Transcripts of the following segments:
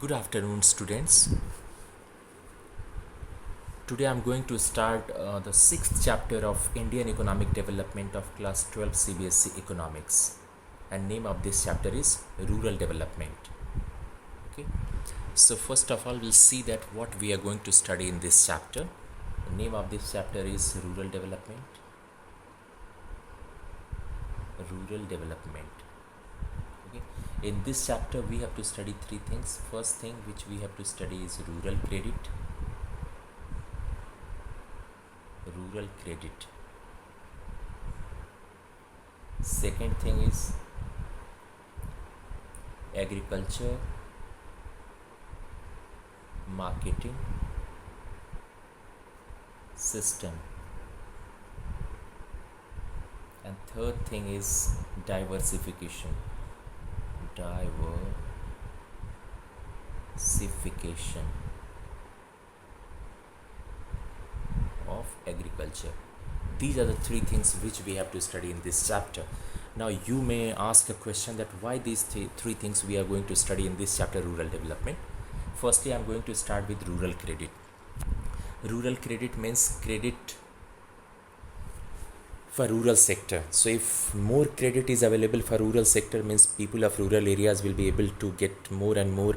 Good afternoon, students. Today I'm going to start the sixth chapter of Indian Economic Development of Class 12 CBSE Economics, and name of this chapter is Rural Development. Okay. So first of all, we'll see that what we are going to study in this chapter. The name of this chapter is Rural Development. Rural Development. Okay. In this chapter, we have to study three things. First thing which we have to study is rural credit. Rural credit. Second thing is agriculture marketing system, and third thing is diversification of agriculture. These are the three things which we have to study in this chapter. Now you may ask a question that why these three things we are going to study in this chapter, rural development. Firstly, I'm going to start with rural credit. Rural credit means credit for rural sector. So if more credit is available for rural sector, means people of rural areas will be able to get more and more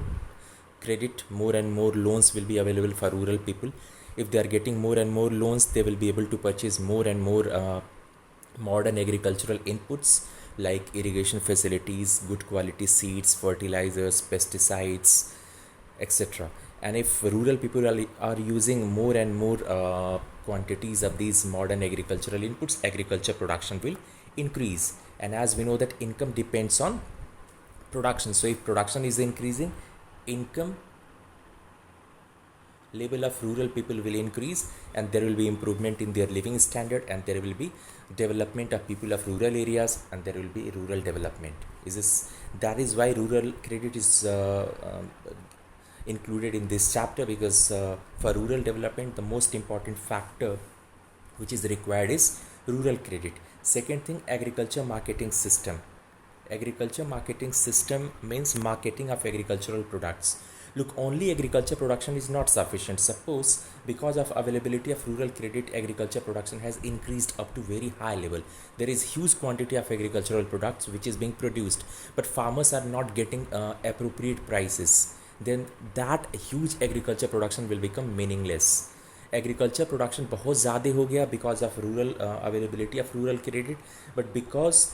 credit, more and more loans will be available for rural people. If they are getting more and more loans, they will be able to purchase more and more modern agricultural inputs like irrigation facilities, good quality seeds, fertilizers, pesticides, etc. And if rural people are using more and more quantities of these modern agricultural inputs, agriculture production will increase. And as we know that income depends on production, so if production is increasing, income level of rural people will increase, and there will be improvement in their living standard, and there will be development of people of rural areas, and there will be rural development. That is why rural credit is included in this chapter, because for rural development the most important factor which is required is rural credit. Second thing, agriculture marketing system. Agriculture marketing system means marketing of agricultural products. Look, only agriculture production is not sufficient. Suppose because of availability of rural credit, agriculture production has increased up to very high level. There is huge quantity of agricultural products which is being produced, but farmers are not getting appropriate prices. Then that huge agriculture production will become meaningless. Agriculture production बहुत ज़्यादा हो गया because of rural availability of rural credit, but because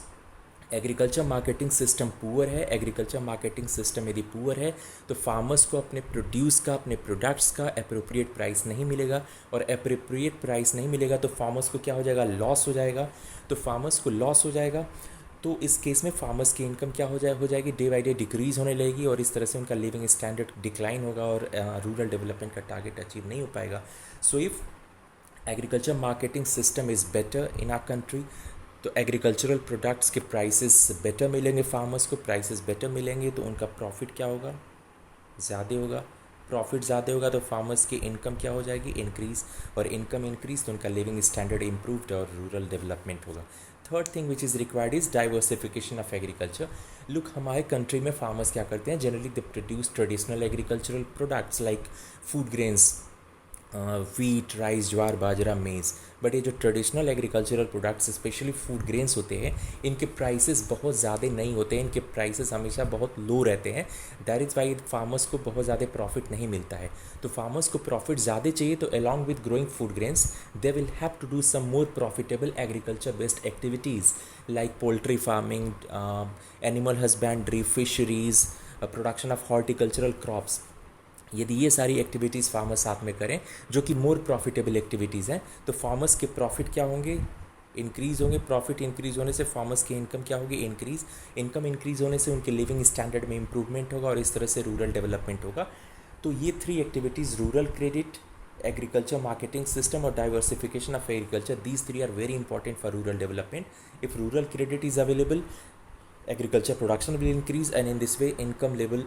agriculture marketing system poor है, agriculture marketing system यदि poor है तो farmers को अपने प्रोड्यूस का, अपने प्रोडक्ट्स का अप्रोप्रिएट प्राइस नहीं मिलेगा, और अप्रोप्रिएट प्राइस नहीं मिलेगा तो फार्मर्स को क्या हो जाएगा, लॉस हो जाएगा. तो फार्मर्स को लॉस हो जाएगा तो इस केस में फार्मर्स की इनकम क्या हो जाएगी, डे बाई डे डिक्रीज़ होने लगेगी, और इस तरह से उनका लिविंग स्टैंडर्ड डिक्लाइन होगा और रूरल डेवलपमेंट का टारगेट अचीव नहीं हो पाएगा. So if agriculture marketing system is better in our country, तो एग्रीकल्चरल प्रोडक्ट्स के प्राइसेस बेटर मिलेंगे, फार्मर्स को प्राइसेस बेटर मिलेंगे, तो उनका प्रॉफिट क्या होगा, ज़्यादा होगा. प्रॉफिट ज़्यादा होगा तो फार्मर्स की इनकम क्या हो जाएगी, इंक्रीज़, और इनकम इंक्रीज तो उनका लिविंग स्टैंडर्ड इम्प्रूव्ड और रूरल डेवलपमेंट होगा. Third thing which is required is diversification of agriculture. Look, हमारे कंट्री में फार्मर्स क्या करते हैं, generally they produce traditional agricultural products like food grains, wheat, rice, jowar, bajra, maize. But ये जो traditional agricultural products specially food grains होते हैं, इनके प्राइसेस बहुत ज़्यादा नहीं होते हैं, इनके प्राइसेस हमेशा बहुत लो रहते हैं. दैट इज़ वाई फार्मर्स को बहुत ज़्यादा प्रॉफिट नहीं मिलता है. तो फार्मर्स को प्रॉफिट ज़्यादा चाहिए, तो along with growing food grains they will have to do some more profitable agriculture based activities like poultry farming, animal husbandry, fisheries, production of horticultural crops. यदि ये सारी एक्टिविटीज़ फार्मर्स साथ में करें जो कि मोर प्रॉफिटेबल एक्टिविटीज़ हैं, तो फार्मर्स के प्रॉफिट क्या होंगे, इंक्रीज़ होंगे. प्रॉफिट इंक्रीज़ होने से फार्मर्स की इनकम क्या होगी, इंक्रीज़. इनकम इंक्रीज़ होने से उनके लिविंग स्टैंडर्ड में इंप्रूवमेंट होगा, और इस तरह से रूरल डेवलपमेंट होगा. तो ये three activities, rural credit, agriculture marketing system और diversification of agriculture, these three are very important for rural development. If rural credit is available, agriculture production will increase, and in this way income level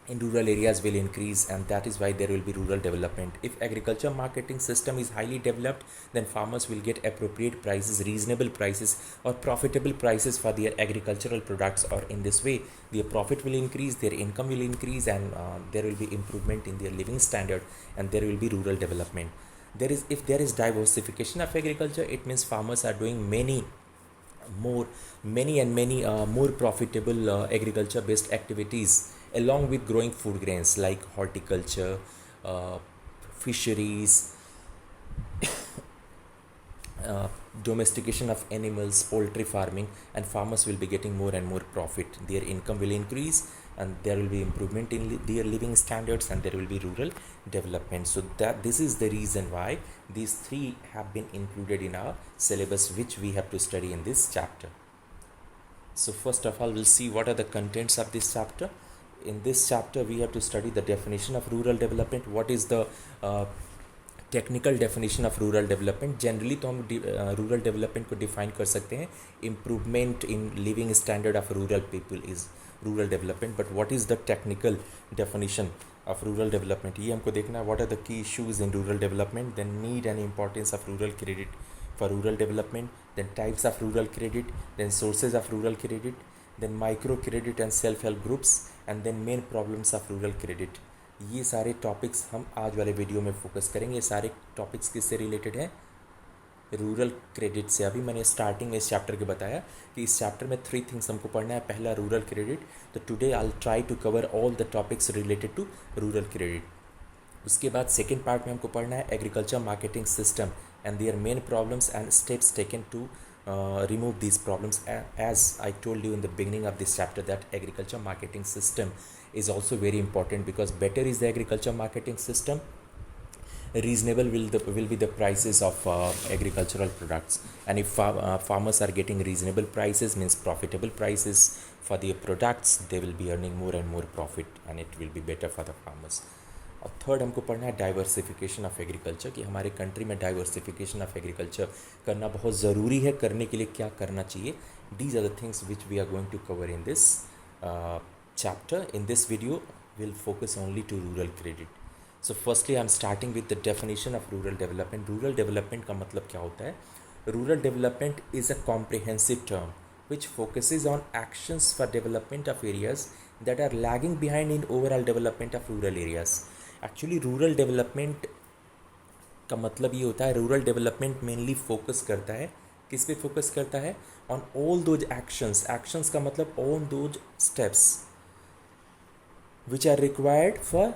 in rural areas will increase, and that is why there will be rural development. If agriculture marketing system is highly developed, then farmers will get appropriate prices, reasonable prices, or profitable prices for their agricultural products, or in this way their profit will increase, their income will increase, and there will be improvement in their living standard, and there will be rural development. If there is diversification of agriculture, it means farmers are doing more many more profitable agriculture based activities along with growing food grains like horticulture, fisheries, domestication of animals, poultry farming, and farmers will be getting more and more profit. Their income will increase, and there will be improvement in their living standards, and there will be rural development. So that this is the reason why these three have been included in our syllabus, which we have to study in this chapter. So first of all, we'll see what are the contents of this chapter. In this chapter, we have to study the definition of rural development. What is the technical definition of rural development. Generally तो हम rural development को define कर सकते हैं improvement in living standard of rural people is rural development. But what is the technical definition of rural development, ये हमको देखना है. What are the key issues in rural development, then need and importance of rural credit for rural development, then types of rural credit, then sources of rural credit, then micro credit and self help groups, and then main problems of rural credit. ये सारे topics हम आज वाले video में focus करेंगे. ये सारे topics किससे रिलेटेड हैं? रूरल क्रेडिट से. अभी मैंने स्टार्टिंग में इस चैप्टर के बताया कि इस चैप्टर में 3 थिंग्स हमको पढ़ना है. पहला रूरल क्रेडिट. तो today I will try to cover all the topics related to rural credit. उसके बाद सेकेंड पार्ट में हमको पढ़ना है agriculture marketing system and their main problems and steps taken to remove these problems. As I told you in the beginning of this chapter that agriculture marketing system is also very important, because better is the agriculture marketing system, reasonable will be the prices of agricultural products, and if farmers are getting reasonable prices, means profitable prices for their products, they will be earning more and more profit, and it will be better for the farmers. और third हमको पढ़ना है diversification of agriculture, कि हमारे country में diversification of agriculture करना बहुत ज़रूरी है. करने के लिए क्या करना चाहिए? These are the things which we are going to cover in this chapter. In this video will focus only to rural credit. So firstly I am starting with the definition of rural development. Rural development का मतलब क्या होता है? Rural development is a comprehensive term which focuses on actions for development of areas that are lagging behind in overall development of rural areas. Actually rural development का मतलब ये होता है, रूरल डेवलपमेंट मेनली फोकस करता है, किस पे focus करता है? On all those actions. Actions का मतलब on those steps which are required for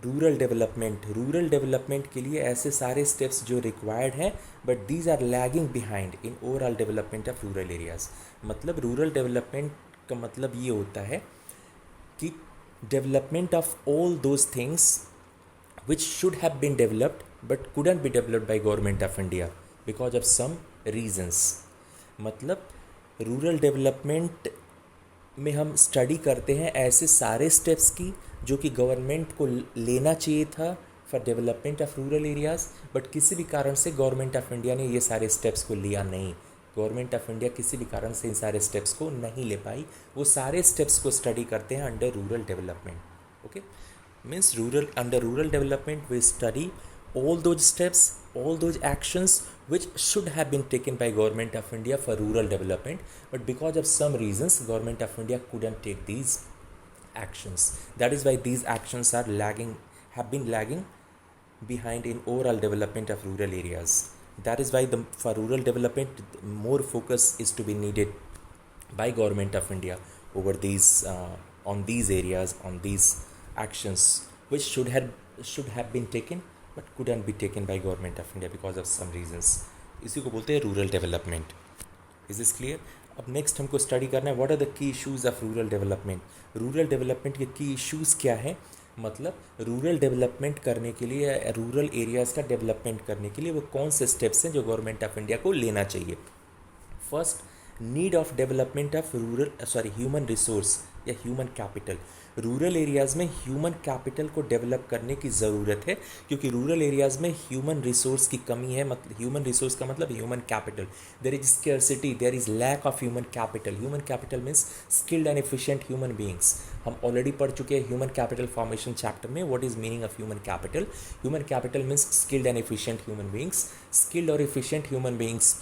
rural development. Rural development के लिए ऐसे सारे स्टेप्स जो रिक्वायर्ड हैं, but these are lagging behind in overall development of rural areas. मतलब रूरल डेवलपमेंट का मतलब ये होता है कि development of all those things which should have been developed but couldn't be developed by government of India because of some reasons. मतलब rural development में हम स्टडी करते हैं ऐसे सारे स्टेप्स की जो कि गवर्नमेंट को लेना चाहिए था for development of rural areas, but किसी भी कारण से गवर्नमेंट ऑफ इंडिया ने ये सारे स्टेप्स को लिया नहीं. गवर्नमेंट ऑफ इंडिया किसी भी कारण से इन सारे स्टेप्स को नहीं ले पाई. वो सारे स्टेप्स को स्टडी करते हैं under rural development. Okay, means under rural development we study all those steps, all those actions which should have been taken by government of India for rural development, but because of some reasons government of India couldn't take these actions. That is why these actions are have been lagging behind in overall development of rural areas. That is why for rural development more focus is to be needed by government of India over these on these areas, on these actions which should have been taken but couldn't be taken by government of India because of some reasons. इसी को बोलते हैं rural development. Is this clear? अब next हमको study करना है what are the key issues of rural development. Rural development के key issues क्या है? मतलब रूरल डेवलपमेंट करने के लिए, रूरल एरियाज़ का डेवलपमेंट करने के लिए वो कौन से स्टेप्स हैं जो गवर्नमेंट ऑफ इंडिया को लेना चाहिए. First, need of development of human resource या ह्यूमन कैपिटल. रूरल एरियाज़ में ह्यूमन कैपिटल को डेवलप करने की ज़रूरत है, क्योंकि रूरल एरियाज़ में ह्यूमन रिसोर्स की कमी है। मतलब ह्यूमन रिसोर्स का मतलब human capital. There is scarcity, there is lack of human capital. Human capital means skilled and efficient human beings. हम ऑलरेडी पढ़ चुके हैं ह्यूमन कैपिटल फॉर्मेशन चैप्टर में, what is meaning of human capital. Human capital means skilled and efficient human beings. Skilled और efficient human beings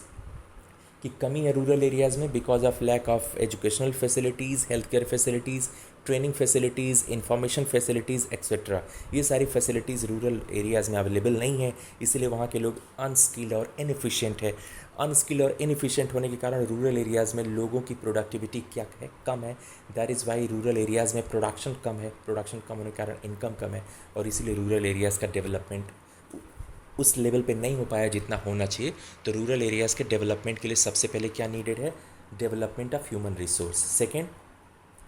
की कमी है rural areas में because of lack of educational facilities, health care facilities, training facilities, information facilities etcetera. ये सारी facilities rural areas में available नहीं है, इसीलिए वहाँ के लोग अनस्किल्ड और इनएफिशिएंट है। अनस्किल्ड और इनएफिशिएंट होने के कारण रूरल एरियाज़ में लोगों की प्रोडक्टिविटी क्या है, कम है। That is Y rural areas में प्रोडक्शन कम है। प्रोडक्शन कम होने के कारण इनकम कम है, और इसीलिए रूरल एरियाज़ का डेवलपमेंट उस लेवल पे नहीं हो पाया जितना होना चाहिए। तो रूरल एरियाज़ के डेवलपमेंट के लिए सबसे पहले क्या नीडेड है? Development of human resource. Second,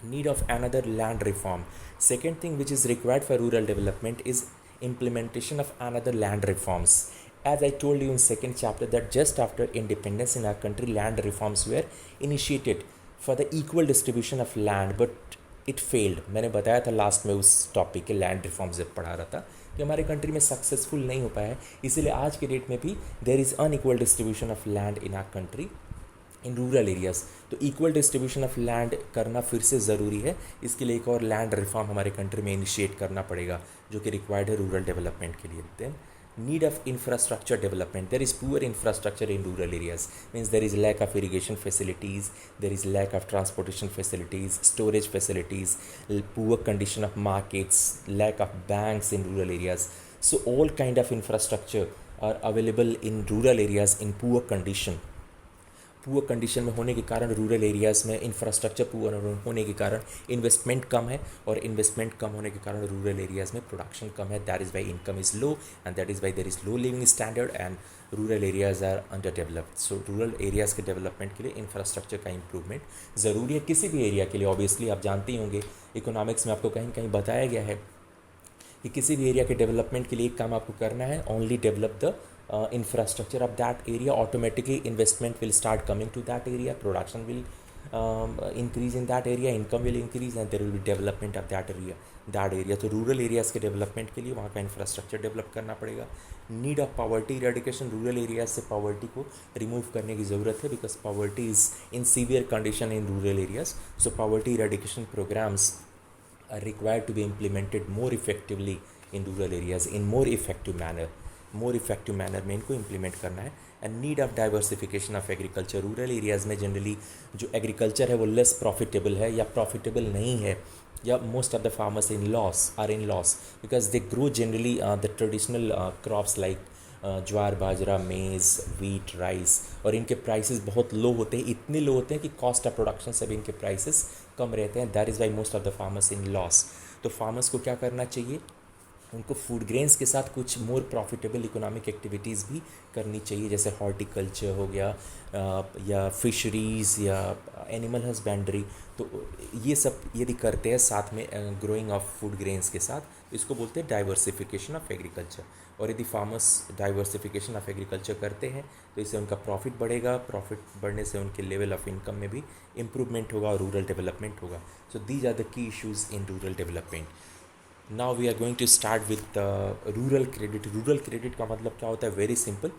need of another land reform. Second thing which is required for rural development is implementation of another land reforms. As I told you in second chapter that just after independence in our country, land reforms were initiated for the equal distribution of land, but it failed. मैंने बताया था last में उस topic के land reforms जब पढ़ा रहा था कि हमारे कंट्री में सक्सेसफुल नहीं हो पाया है, इसीलिए आज के डेट में भी there is unequal distribution of land in our country in rural areas. तो इक्वल डिस्ट्रीब्यूशन ऑफ लैंड करना फिर से ज़रूरी है। इसके लिए एक और लैंड रिफॉर्म हमारे कंट्री में इनिशिएट करना पड़ेगा, जो कि रिक्वायर्ड है रूरल डेवलपमेंट के लिए। Then need of infrastructure development. There is poor infrastructure in rural areas, means there is lack of irrigation facilities, there is lack of transportation facilities, storage facilities, poor condition of markets, lack of banks in rural areas. So all kind of infrastructure are available in rural areas in poor condition. Poor condition में होने के कारण rural areas में infrastructure poor होने के कारण investment कम है, और इन्वेस्टमेंट कम होने के कारण रूरल एरियाज़ में प्रोडक्शन कम है. That is why income is low, and that is why there is low living standard, and rural areas are underdeveloped. So rural areas के डेवलपमेंट के लिए इंफ्रास्ट्रक्चर का इंप्रूवमेंट ज़रूरी है किसी भी एरिया के लिए. ऑब्वियसली आप जानते ही होंगे, इकोनॉमिक्स में आपको कहीं कहीं बताया गया है कि किसी भी एरिया के डेवलपमेंट के लिए एक काम आपको करना है, only develop the infrastructure of that area. Automatically investment will start coming to that area, production will increase in that area, income will increase, and there will be development of that area. तो rural areas के development के लिए वहाँ का infrastructure develop करना पड़ेगा. Need of poverty eradication. Rural areas से poverty को रिमूव करने की ज़रूरत है, because poverty is in severe condition in rural areas. So poverty eradication programmes are required to be implemented more effectively in rural areas in more effective manner में इनको implement करना है. And need of diversification of agriculture. Rural areas में generally जो agriculture है वो less profitable है या प्रॉफिटेबल नहीं है, या most of the farmers in loss because they grow generally the traditional crops like jowar, bajra, maize, wheat, rice, और इनके प्राइसेस बहुत लो होते हैं, इतने लो होते हैं कि कॉस्ट ऑफ प्रोडक्शन से भी इनके प्राइसेस कम रहते हैं. That is why most of the farmers in loss. तो फार्मर्स को क्या करना चाहिए? उनको फूड ग्रेन्स के साथ कुछ मोर प्रॉफिटेबल इकोनॉमिक एक्टिविटीज़ भी करनी चाहिए, जैसे हॉर्टिकल्चर हो गया, या फिशरीज़, या एनिमल हस्बेंड्री. तो ये सब यदि करते हैं साथ में ग्रोइंग ऑफ फूड ग्रेन्स के साथ, तो इसको बोलते हैं डाइवर्सिफिकेशन ऑफ एग्रीकल्चर. और यदि फार्मर्स डाइवर्सिफिकेशन ऑफ एग्रीकल्चर करते हैं तो इससे उनका प्रॉफिट बढ़ेगा. प्रॉफिट बढ़ने से उनके लेवल ऑफ इनकम में भी इम्प्रूवमेंट होगा और रूरल डेवलपमेंट होगा. So these are the key issues in rural development. Now we are going to start with rural credit. Rural credit का मतलब क्या होता है? Very simple.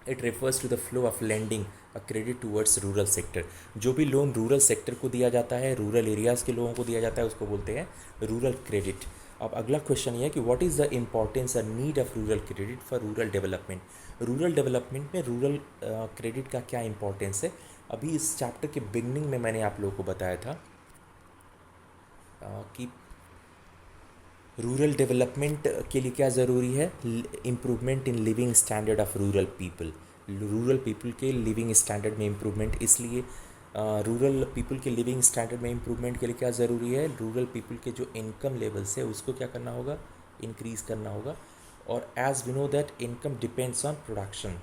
It refers to the flow of lending a credit towards rural sector. जो भी loan rural sector को दिया जाता है, रूरल एरियाज़ के लोगों को दिया जाता है, उसको बोलते हैं रूरल क्रेडिट. अब अगला क्वेश्चन ये है कि व्हाट इज़ द इम्पॉर्टेंस और need of rural credit for rural development. Rural development में रूरल क्रेडिट का क्या इंपॉर्टेंस है? अभी इस चैप्टर के बिगनिंग में मैंने आप लोगों को बताया था कि रूरल डेवलपमेंट के लिए क्या ज़रूरी है? Improvement in living standard of rural people. Rural people के लिविंग स्टैंडर्ड में इम्प्रूवमेंट. इसलिए रूरल पीपल के लिविंग स्टैंडर्ड में इम्प्रूवमेंट के लिए क्या ज़रूरी है? रूरल पीपल के जो इनकम लेवल्स है उसको क्या करना होगा? इंक्रीज़ करना होगा. और as we know that income depends on production.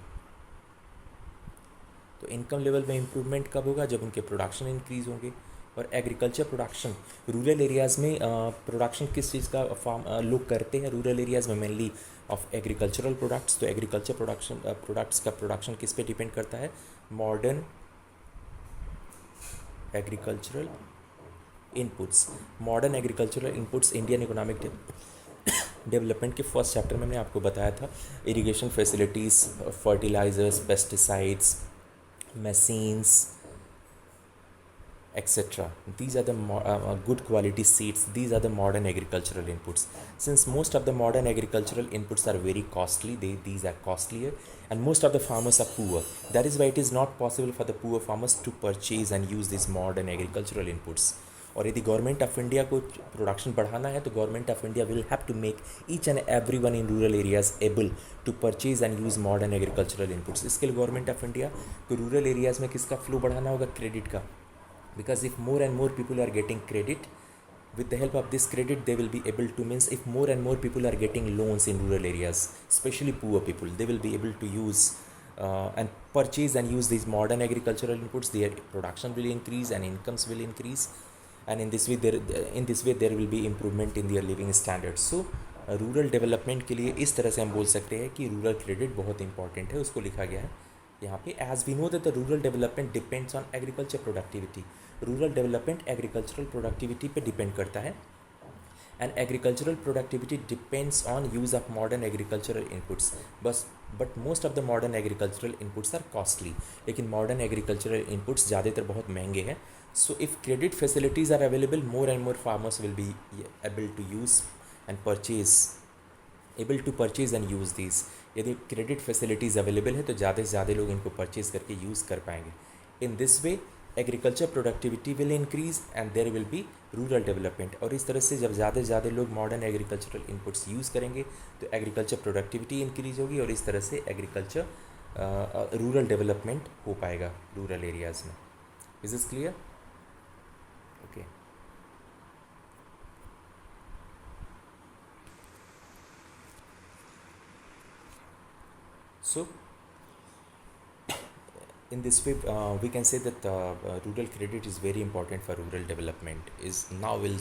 तो इनकम लेवल में इम्प्रूवमेंट कब होगा? जब उनके प्रोडक्शन इंक्रीज़ होंगे. और एग्रीकल्चर प्रोडक्शन, रूरल एरियाज़ में प्रोडक्शन किस चीज़ का लोग करते हैं? रूरल एरियाज़ में मेनली ऑफ एग्रीकल्चरल प्रोडक्ट्स. तो एग्रीकल्चर प्रोडक्ट्स का प्रोडक्शन किस पे डिपेंड करता है? Modern agricultural inputs, modern agricultural inputs Indian economic development के फर्स्ट चैप्टर में मैंने आपको बताया था, irrigation facilities, fertilisers, pesticides, machines, etc. These are the good quality seeds. These are the modern agricultural inputs. Since most of the modern agricultural inputs are very costly, these are costlier, and most of the farmers are poor. That is why it is not possible for the poor farmers to purchase and use these modern agricultural inputs. और यदि government of India को production बढ़ाना है तो government of India will have to make each and every one in rural areas able to purchase and use modern agricultural inputs. इसके लिए government of India को rural areas में किसका flow बढ़ाना होगा? क्रेडिट का. Because if more and more people are getting credit, with the help of this credit they will be able to, means if more and more people are getting loans in rural areas, especially poor people, they will be able to use and purchase and use these modern agricultural inputs. Their production will increase and incomes will increase, and in this way there will be improvement in their living standards. So rural development के लिए इस तरह से हम बोल सकते हैं कि रूरल क्रेडिट बहुत इंपॉर्टेंट है. उसको लिखा गया है यहाँ पे, as we know that the rural development depends on agriculture productivity. Rural development agricultural productivity पे डिपेंड करता है, and agricultural productivity depends on use of modern agricultural inputs. But most of the modern agricultural inputs are costly. लेकिन modern agricultural inputs ज़्यादातर बहुत महंगे हैं. So if credit facilities are available, more and more farmers will be able to use and purchase and use these. यदि credit facilities available है तो ज़्यादा से ज़्यादा लोग इनको परचेज करके यूज़ कर पाएंगे. In this way agriculture productivity will increase and there will be rural development. और इस तरह से जब ज़्यादा से ज़्यादा लोग मॉडर्न एग्रीकल्चरल इनपुट्स यूज़ करेंगे तो एग्रीकल्चर प्रोडक्टिविटी इंक्रीज होगी, और इस तरह से एग्रीकल्चर रूरल डेवलपमेंट हो पाएगा रूरल एरियाज़ में. Is is clear? Okay. So in this way we can say that rural credit is very important for rural development. Is now we'll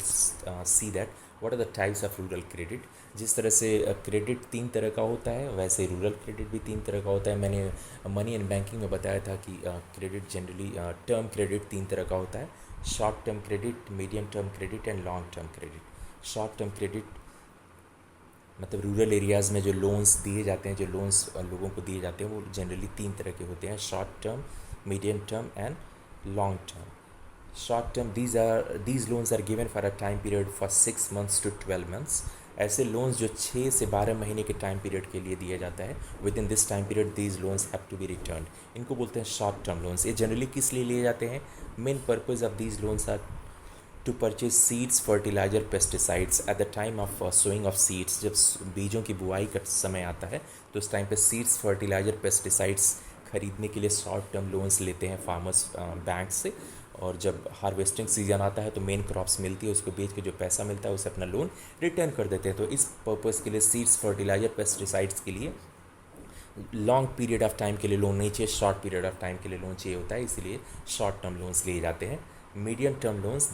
see that what are the types of rural credit. जिस तरह से credit 3 तरह का होता है, वैसे rural credit भी 3 तरह का होता है. मैंने मनी एंड बैंकिंग में बताया था कि क्रेडिट जनरली टर्म क्रेडिट 3 तरह का होता है: short term credit, medium term credit and long term credit. Short term credit मतलब रूरल एरियाज़ में जो लोन्स दिए जाते हैं, जो लोन्स लोगों को दिए जाते हैं, वो जनरली 3 तरह के होते हैं: short term, medium term and long term. Short term, these loans are given for a time period for 6 months to 12 months. ऐसे लोन्स जो 6 से 12 महीने के टाइम पीरियड के लिए दिया जाता है, within this time period these loans have to be return. इनको बोलते हैं शॉर्ट टर्म लोन्स. ये जनरली किस लिए लिए जाते हैं? Main purpose of these loans are to purchase seeds, fertiliser, pesticides at the time of sowing of seeds. जब बीजों की बुआई का समय आता है तो उस टाइम पे सीड्स, फर्टिलाइजर, पेस्टिसाइड्स खरीदने के लिए शॉर्ट टर्म लोन्स लेते हैं फार्मर्स बैंक से. और जब हार्वेस्टिंग सीजन आता है तो मेन क्रॉप्स मिलती है, उसको बेच के जो पैसा मिलता है उसे अपना लोन रिटर्न कर देते हैं. तो इस पर्पज़ के लिए सीड्स, फर्टिलाइजर, पेस्टिसाइड्स के लिए लॉन्ग पीरियड ऑफ टाइम के लिए लोन नहीं चाहिए, शॉर्ट पीरियड ऑफ टाइम के लिए लोन चाहिए होता है, इसलिए शॉर्ट टर्म लोन्स लिए जाते हैं. Medium term loans,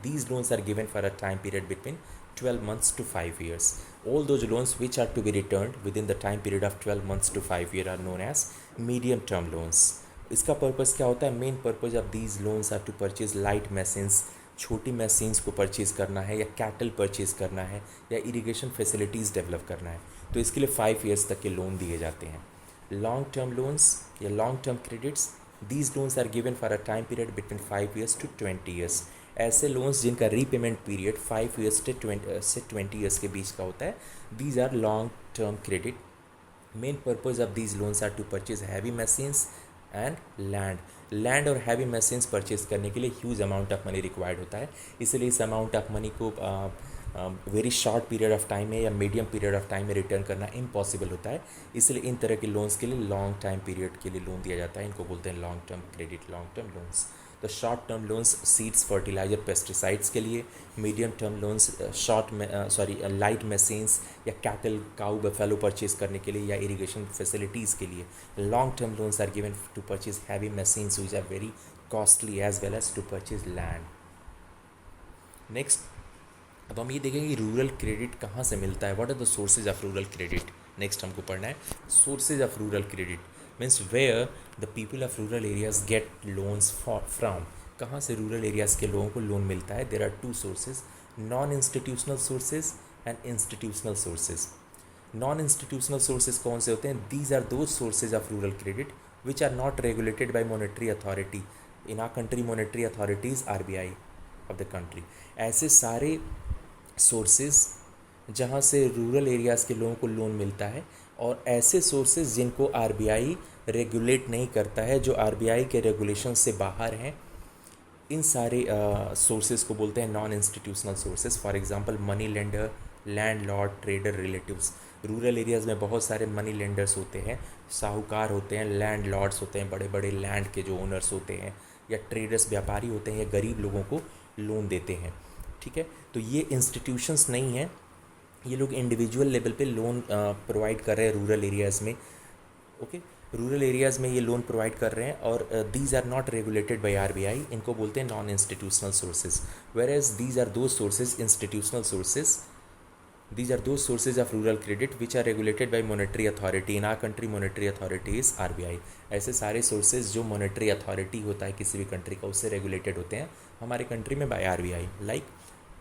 these loans are given for a time period between 12 months to 5 years. All those loans which are to be returned within the time period of 12 months to 5 years are known as medium term loans. इसका purpose क्या होता है? Main purpose of these loans are to purchase light machines. छोटी machines को purchase करना है, या cattle purchase करना है, या इरिगेशन फैसिलिटीज़ डेवलप करना है, तो इसके लिए 5 years तक के लोन दिए जाते हैं. लॉन्ग टर्म लोन्स या long term credits, these loans are given for a time period between 5 years to 20 years. ऐसे लोन्स जिनका रीपेमेंट पीरियड 5 years से 20 years के बीच का होता है, these are long term credit. Main purpose of these loans are to purchase heavy machines and land और heavy machines purchase करने के लिए huge amount of money required होता है. इसलिए इस अमाउंट ऑफ मनी को very short period of time में या मीडियम पीरियड ऑफ टाइम में रिटर्न करना इम्पॉसिबल होता है. इसलिए इन तरह के लोन्स के लिए लॉन्ग टाइम पीरियड के लिए लोन दिया जाता है. इनको बोलते हैं long term credit, long term loans. तो short term loans seeds, fertiliser, pesticides के लिए. Medium term loans light machines या कैटल, काउ, बफेलो परचेज करने के लिए, या इरिगेशन फैसिलिटीज़ के लिए. Long term loans are given to purchase heavy machines which are very costly as well as to purchase land. Next, अब हम ये देखेंगे कि रूरल क्रेडिट कहाँ से मिलता है. What are the sources of rural credit. Next हमको पढ़ना है sources of rural credit. Means where the people of rural areas get loans from. कहाँ से रूरल एरियाज़ के लोगों को लोन मिलता है? There are two sources, non institutional sources and institutional sources. Non institutional sources कौन से होते हैं? These are those sources of rural credit which are not regulated by monetary authority. In our country monetary authorities RBI of the country. ऐसे सारे sources जहाँ से rural areas के लोगों को लोन मिलता है, और ऐसे सोर्सेज जिनको आरबीआई रेगुलेट नहीं करता है, जो आरबीआई के रेगुलेशन से बाहर हैं, इन सारे सोर्सेज को बोलते हैं non institutional sources. For example money lender, land Lord, trader, relatives. Rural areas में बहुत सारे मनी लेंडर्स होते हैं, साहूकार होते हैं, लैंड लॉर्ड्स होते हैं, बड़े बड़े लैंड के जो ओनर्स होते हैं, या ट्रेडर्स, व्यापारी होते हैं, या गरीब लोगों को लोन देते हैं। ठीक है, तो ये इंस्टीट्यूशंस नहीं हैं, ये लोग इंडिविजुअल लेवल पे लोन प्रोवाइड कर रहे हैं रूरल एरियाज़ में। ओके, रूरल एरियाज़ में ये लोन प्रोवाइड कर रहे हैं, और these are not regulated by RBI. इनको बोलते हैं non institutional sources. Whereas these are दो sources, institutional sources, these are those sources of rural credit which are regulated by monetary authority. In our country monetary authority is RBI. ऐसे सारे sources जो monetary authority होता है किसी भी country का, उससे regulated होते हैं हमारे country में by RBI. Like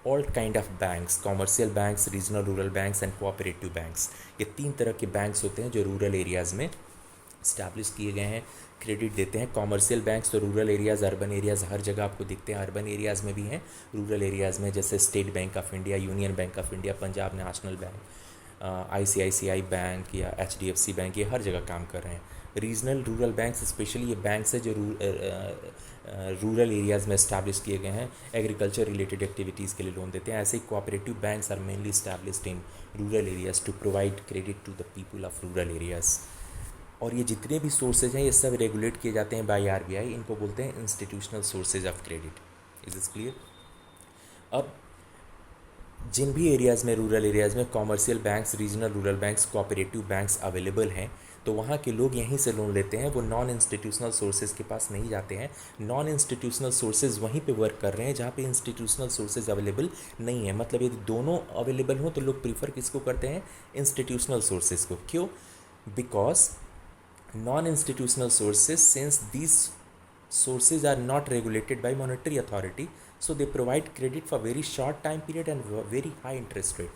all kind of banks, commercial banks, regional rural banks and cooperative banks. ये तीन तरह के banks होते हैं जो rural areas में इस्टेब्लिश किए गए हैं, क्रेडिट देते हैं। कॉमर्शियल बैंक्स तो रूरल एरियाज़, अर्बन एरियाज़ हर जगह आपको दिखते हैं। अर्बन एरियाज़ में भी हैं, रूरल एरियाज़ में, जैसे state bank of India, union bank of India, Punjab national bank, ICICI bank या एचडीएफसी बैंक, ये हर जगह काम कर रहे हैं। रीजनल रूरल बैंक्स, स्पेशली ये बैंक्स है जो रूरल एरियाज़ में इस्टेब्लिश किए गए हैं, एग्रीकल्चर रिलेटेड एक्टिविटीज़ के लिए लोन देते हैं। ऐसे ही cooperative banks are mainly established in rural areas to provide credit to the people of rural areas. और ये जितने भी सोर्सेज हैं ये सब रेगुलेट किए जाते हैं बाय आरबीआई। इनको बोलते हैं institutional sources of credit. Is this clear? अब जिन भी एरियाज़ में, रूरल एरियाज़ में commercial banks, regional rural banks, cooperative banks available हैं, तो वहाँ के लोग यहीं से लोन लेते हैं। वो नॉन इंस्टीट्यूशनल सोर्सेज के पास नहीं जाते हैं। नॉन इंस्टीट्यूशनल सोर्सेज वहीं पे वर्क कर रहे हैं जहाँ पे इंस्टीट्यूशनल सोर्सेज अवेलेबल नहीं है। मतलब यदि दोनों अवेलेबल हों तो लोग प्रीफर किसको करते हैं? इंस्टीट्यूशनल सोर्सेज को। क्यों? Because non-institutional sources, since these sources are not regulated by monetary authority, so they provide credit for very short time period and very high interest rate.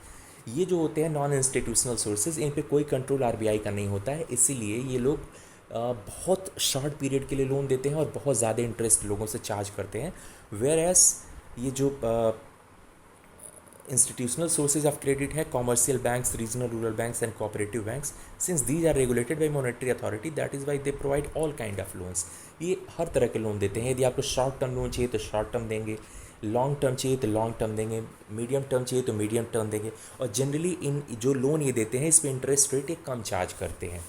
ये जो होते हैं नॉन इंस्टीट्यूशनल सोर्सेज, इन पे कोई control RBI का नहीं होता है, इसीलिए ये लोग बहुत शॉर्ट पीरियड के लिए लोन देते हैं और बहुत ज़्यादा इंटरेस्ट लोगों से चार्ज करते हैं। वेयर एज ये जो institutional sources of credit है, commercial banks, regional rural banks and cooperative banks, since these are regulated by monetary authority, that is why they provide all kind of loans. ये हर तरह के loan देते हैं। यदि आपको शॉर्ट टर्म लोन चाहिए तो शॉर्ट टर्म देंगे, लॉन्ग टर्म चाहिए तो लॉन्ग टर्म देंगे, मीडियम टर्म चाहिए तो मीडियम टर्म देंगे। और जनरली इन जो लोन ये देते हैं इस पर इंटरेस्ट रेट एक कम चार्ज करते हैं।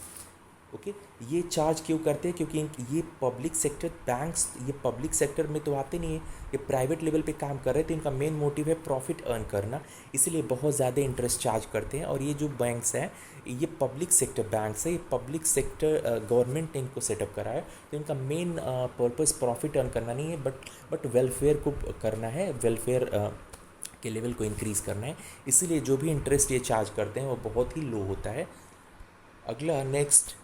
ओके, ये चार्ज क्यों करते हैं? क्योंकि ये पब्लिक सेक्टर बैंक्स, ये पब्लिक सेक्टर में तो आते नहीं है, ये प्राइवेट लेवल पे काम कर रहे हैं, तो इनका मेन मोटिव है प्रॉफिट अर्न करना, इसलिए बहुत ज़्यादा इंटरेस्ट चार्ज करते हैं। और ये जो बैंक्स हैं ये पब्लिक सेक्टर बैंक्स है, ये पब्लिक सेक्टर गवर्नमेंट ने इनको सेटअप करा है, तो इनका मेन पर्पस प्रॉफिट अर्न करना नहीं है, बट वेलफेयर को करना है, वेलफेयर के लेवल को इंक्रीज़ करना है। इसीलिए जो भी इंटरेस्ट ये चार्ज करते हैं वो बहुत ही लो होता है। अगला नेक्स्ट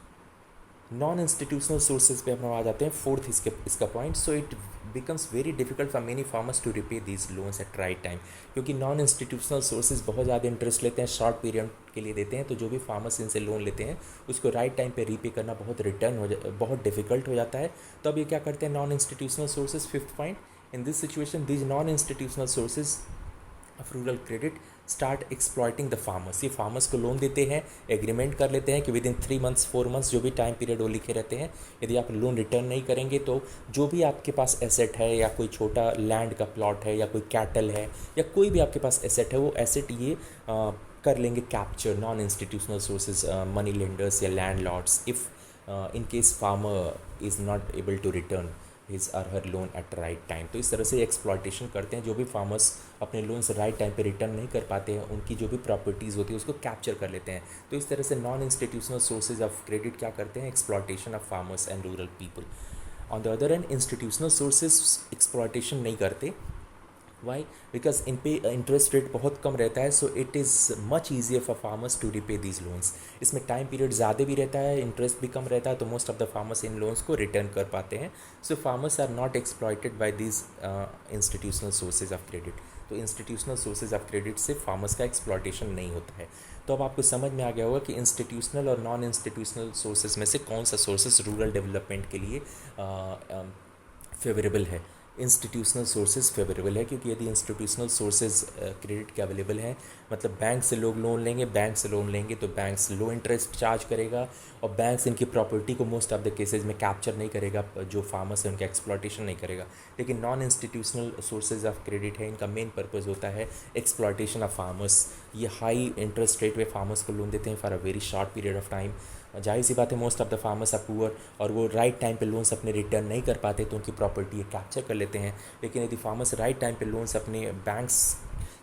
नॉन इंस्टीट्यूशनल सोर्सेज पे हम आ जाते हैं, फोर्थ इसका point. So it becomes very difficult for many farmers to repay these loans at right time, क्योंकि नॉन इंस्टीट्यूशनल सोर्सेज बहुत ज़्यादा इंटरेस्ट लेते हैं, शॉर्ट पीरियड के लिए देते हैं, तो जो भी फार्मर्स इनसे लोन लेते हैं उसको राइट टाइम पे रीपे करना बहुत डिफिकल्ट हो जाता है। तो अब ये क्या करते हैं non institutional sources? Fifth point, in this situation these non institutional sources of rural credit start exploiting the farmers. ये फार्मर्स को लोन देते हैं, एग्रीमेंट कर लेते हैं कि विद इन 3 months 4 months जो भी टाइम पीरियड वो लिखे रहते हैं, यदि आप लोन रिटर्न नहीं करेंगे तो जो भी आपके पास एसेट है, या कोई छोटा लैंड का प्लॉट है, या कोई कैटल है, या कोई भी आपके पास एसेट है, वो एसेट ये कर लेंगे capture non institutional sources, money lenders या landlords, if in case farmer is not able to return his or her loan at right time. तो इस तरह से एक्सप्लॉयटेशन करते हैं। जो भी फार्मर्स अपने लोन से राइट टाइम पे रिटर्न नहीं कर पाते हैं, उनकी जो भी प्रॉपर्टीज़ होती है उसको कैप्चर कर लेते हैं। तो इस तरह से non institutional sources of credit क्या करते हैं? Exploitation of farmers and rural people. On the other and institutional sources exploitation नहीं करते, वाई? बिकॉज इन पे इंटरेस्ट रेट बहुत कम रहता है, so it is much easier for farmers to repay these loans. इसमें टाइम पीरियड ज़्यादा भी रहता है, इंटरेस्ट भी कम रहता है, तो मोस्ट ऑफ द फार्मर्स इन लोन्स को रिटर्न कर पाते हैं। So farmers are not exploited by these institutional sources of credit. तो इंस्टीट्यूशनल सोर्सेज ऑफ क्रेडिट से फार्मर्स का एक्सप्लॉयटेशन नहीं होता है। तो अब आपको समझ में आ गया होगा कि इंस्टीट्यूशनल और नॉन इंस्टीट्यूशनल सोर्सेज में से कौन सा सोर्सेज रूरल डेवलपमेंट के लिए फेवरेबल है। इंस्टीट्यूशनल सोर्सेज फेवरेबल है, क्योंकि यदि इंस्टीट्यूशनल सोर्सेज क्रेडिट के अवेलेबल हैं, मतलब बैंक से लोग लोन लेंगे, बैंक से लोन लेंगे तो बैंक्स लो इंटरेस्ट चार्ज करेगा, और बैंक्स इनकी प्रॉपर्टी को मोस्ट ऑफ द केसेस में कैप्चर नहीं करेगा, जो फार्मर्स है उनका एक्सप्लॉयटेशन नहीं करेगा। लेकिन non institutional sources of credit है, इनका मेन पर्पज़ होता है एक्सप्लॉयटेशन ऑफ फार्मर्स। ये हाई इंटरेस्ट रेट पे फार्मर्स को लोन देते हैं for a very short period of time. जाहिर सी बात है, most of the farmers are poor, और वो राइट टाइम पे लोन्स अपने रिटर्न नहीं कर पाते, तो उनकी प्रॉपर्टी ये कैप्चर कर लेते हैं। लेकिन यदि फार्मर्स राइट टाइम पे लोन्स अपने बैंक्स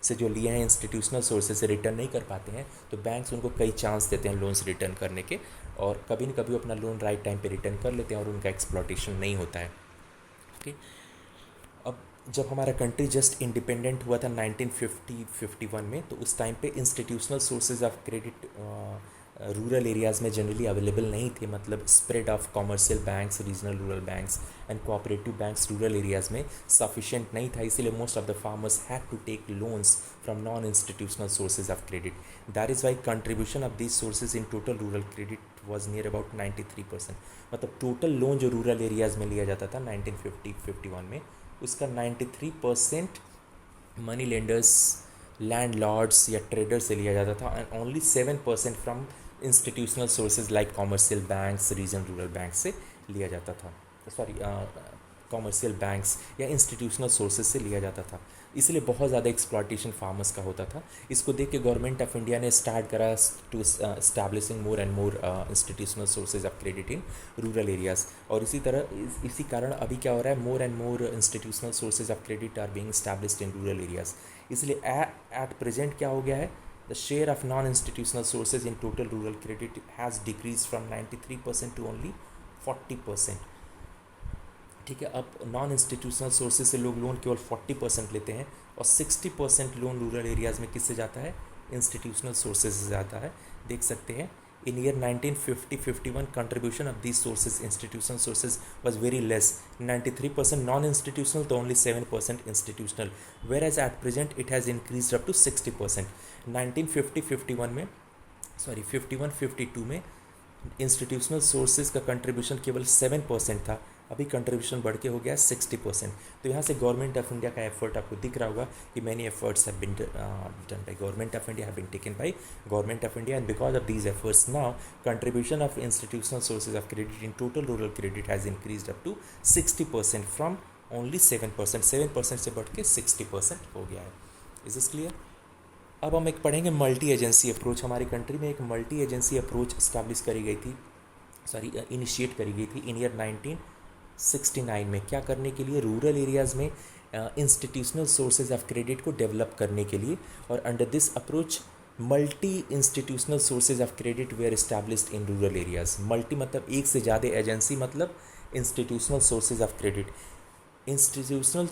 से जो लिए हैं, इंस्टीट्यूशनल सोर्सेज से रिटर्न नहीं कर पाते हैं, तो बैंक्स उनको कई चांस देते हैं लोन्स रिटर्न करने के, और कभी न कभी अपना लोन राइट टाइम पे रिटर्न कर लेते हैं और उनका एक्सप्लॉयटेशन नहीं होता है। ओके, अब जब हमारा कंट्री जस्ट इंडिपेंडेंट हुआ था 1950-51 में, तो उस टाइम पे institutional sources of credit rural areas में जनरली अवेलेबल नहीं थे। मतलब spread of commercial banks, regional rural banks and cooperative banks rural areas में सफिशिएंट नहीं था, इसीलिए most of the farmers had to take loans from non institutional sources of credit. That is why contribution of these sources in total rural credit was near about 93%। मतलब total loan जो rural areas में लिया जाता था 1950-51 में, उसका 93% money lenders, landlords या trader से लिया जाता था, and only 7% from institutional sources like commercial banks, region rural bank से लिया जाता था। सॉरी, कॉमर्शियल बैंक्स या इंस्टीट्यूशनल सोर्सेज से लिया जाता था, इसलिए बहुत ज़्यादा एक्सप्लॉयटेशन फार्मर्स का होता था। इसको देख के गवर्नमेंट ऑफ इंडिया ने स्टार्ट करा to establishing more and more institutional sources of credit in rural areas. और इसी कारण अभी क्या हो रहा है, more and more institutional sources of credit are being established in rural areas. इसलिए एट प्रेजेंट क्या हो गया है, the share of non institutional sources in total rural credit has decrease from 93% to only 40%। ठीक है, अब नॉन इंस्टीट्यूशनल सोर्सेज से लोग लोन केवल 40% लेते हैं, और 60% लोन रूरल एरियाज़ में किससे जाता है, इंस्टीट्यूशनल सोर्सेज से जाता है। देख सकते हैं, in year 1950-51 contribution of these sources, institutional sources was very less, 93% non institutional तो only 7% institutional, whereas at present it has increase up to 60%। 1950-51 में, सॉरी 51-52 में इंस्टीट्यूशनल सोर्सेज का कंट्रीब्यूशन केवल 7% था, अभी कंट्रीब्यूशन बढ़ के हो गया 60%। तो यहाँ से गवर्नमेंट ऑफ इंडिया का एफर्ट आपको दिख रहा होगा कि many efforts have been done by government of India, have been taken by government of India, and because of these efforts now contribution of institutional sources of credit in total rural credit has increased up to 60% from only 7%। 7% से बढ़ के 60% हो गया है। Is this clear? अब हम एक पढ़ेंगे मल्टी एजेंसी अप्रोच। हमारी कंट्री में एक मल्टी एजेंसी अप्रोच इस्टेब्लिश करी गई थी, सॉरी इनिशिएट करी गई थी इन ईयर 1969 में। क्या करने के लिए, रूरल एरियाज़ में इंस्टीट्यूशनल सोर्सेज ऑफ क्रेडिट को डेवलप करने के लिए। और under this approach multi institutional sources of credit were established in rural areas. Multi मतलब एक से ज़्यादा एजेंसी, मतलब institutional sources of credit. Institutional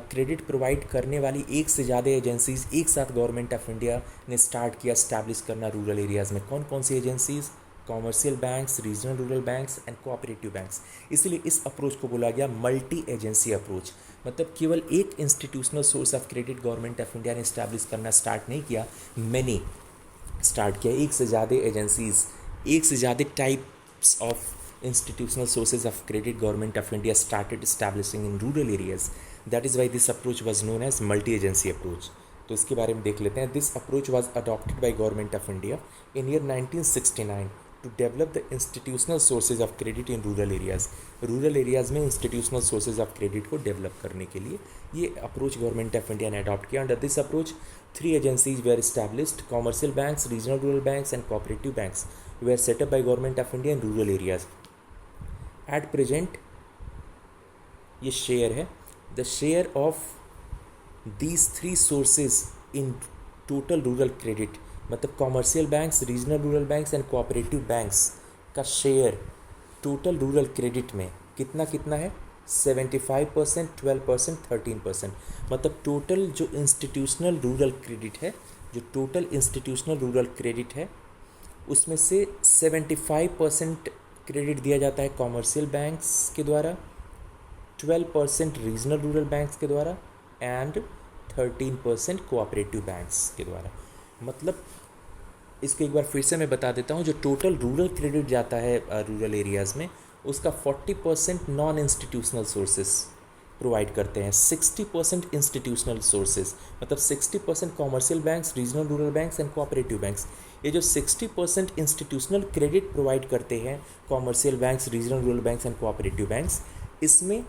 credit provide करने वाली एक से ज़्यादा एजेंसीज़ एक साथ गवर्नमेंट ऑफ इंडिया ने स्टार्ट किया इस्टेब्लिश करना रूरल एरियाज़ में। कौन कौन सी agencies? Commercial banks, regional rural banks and cooperative banks. इसीलिए इस अप्रोच को बोला गया मल्टी एजेंसी अप्रोच। मतलब केवल एक institutional source of credit government of India ने इस्टेब्लिश करना स्टार्ट नहीं किया, मैनी स्टार्ट किया, एक से ज़्यादा एजेंसीज़, एक से ज़्यादा types of institutional sources of credit government of India started establishing in rural areas. That is why this approach was known as multi-agency approach. तो इसके बारे में देख लेते हैं. This approach was adopted by government of India in year 1969 to develop the institutional sources of credit in rural areas. Rural areas में institutional sources of credit को develop करने के लिए ये approach government of India ने adopt किया. Under this approach, 3 agencies were established: commercial banks, regional rural banks and cooperative banks were set up by government of India in rural areas. At present ये share है, the share of these 3 sources in total rural credit, मतलब commercial banks, regional rural banks and cooperative banks का share total rural credit में कितना कितना है? 75%, 12%, 13%। मतलब total जो इंस्टीट्यूशनल रूरल क्रेडिट है, जो टोटल इंस्टीट्यूशनल रूरल क्रेडिट है, उसमें से 75% क्रेडिट दिया जाता है कॉमर्शियल बैंक्स के द्वारा, 12% रीजनल रूरल बैंक्स के द्वारा एंड 13% कोऑपरेटिव बैंक्स के द्वारा। मतलब इसको एक बार फिर से मैं बता देता हूँ, जो टोटल रूरल क्रेडिट जाता है रूरल एरियाज़ में, उसका 40% नॉन इंस्टीट्यूशनल सोर्सेस प्रोवाइड करते हैं, 60% इंस्टीट्यूशनल सोर्सेज, मतलब 60% commercial banks, regional rural banks and cooperative banks. ये जो 60% इंस्टीट्यूशनल क्रेडिट प्रोवाइड करते हैं commercial banks, regional rural banks and cooperative banks, इसमें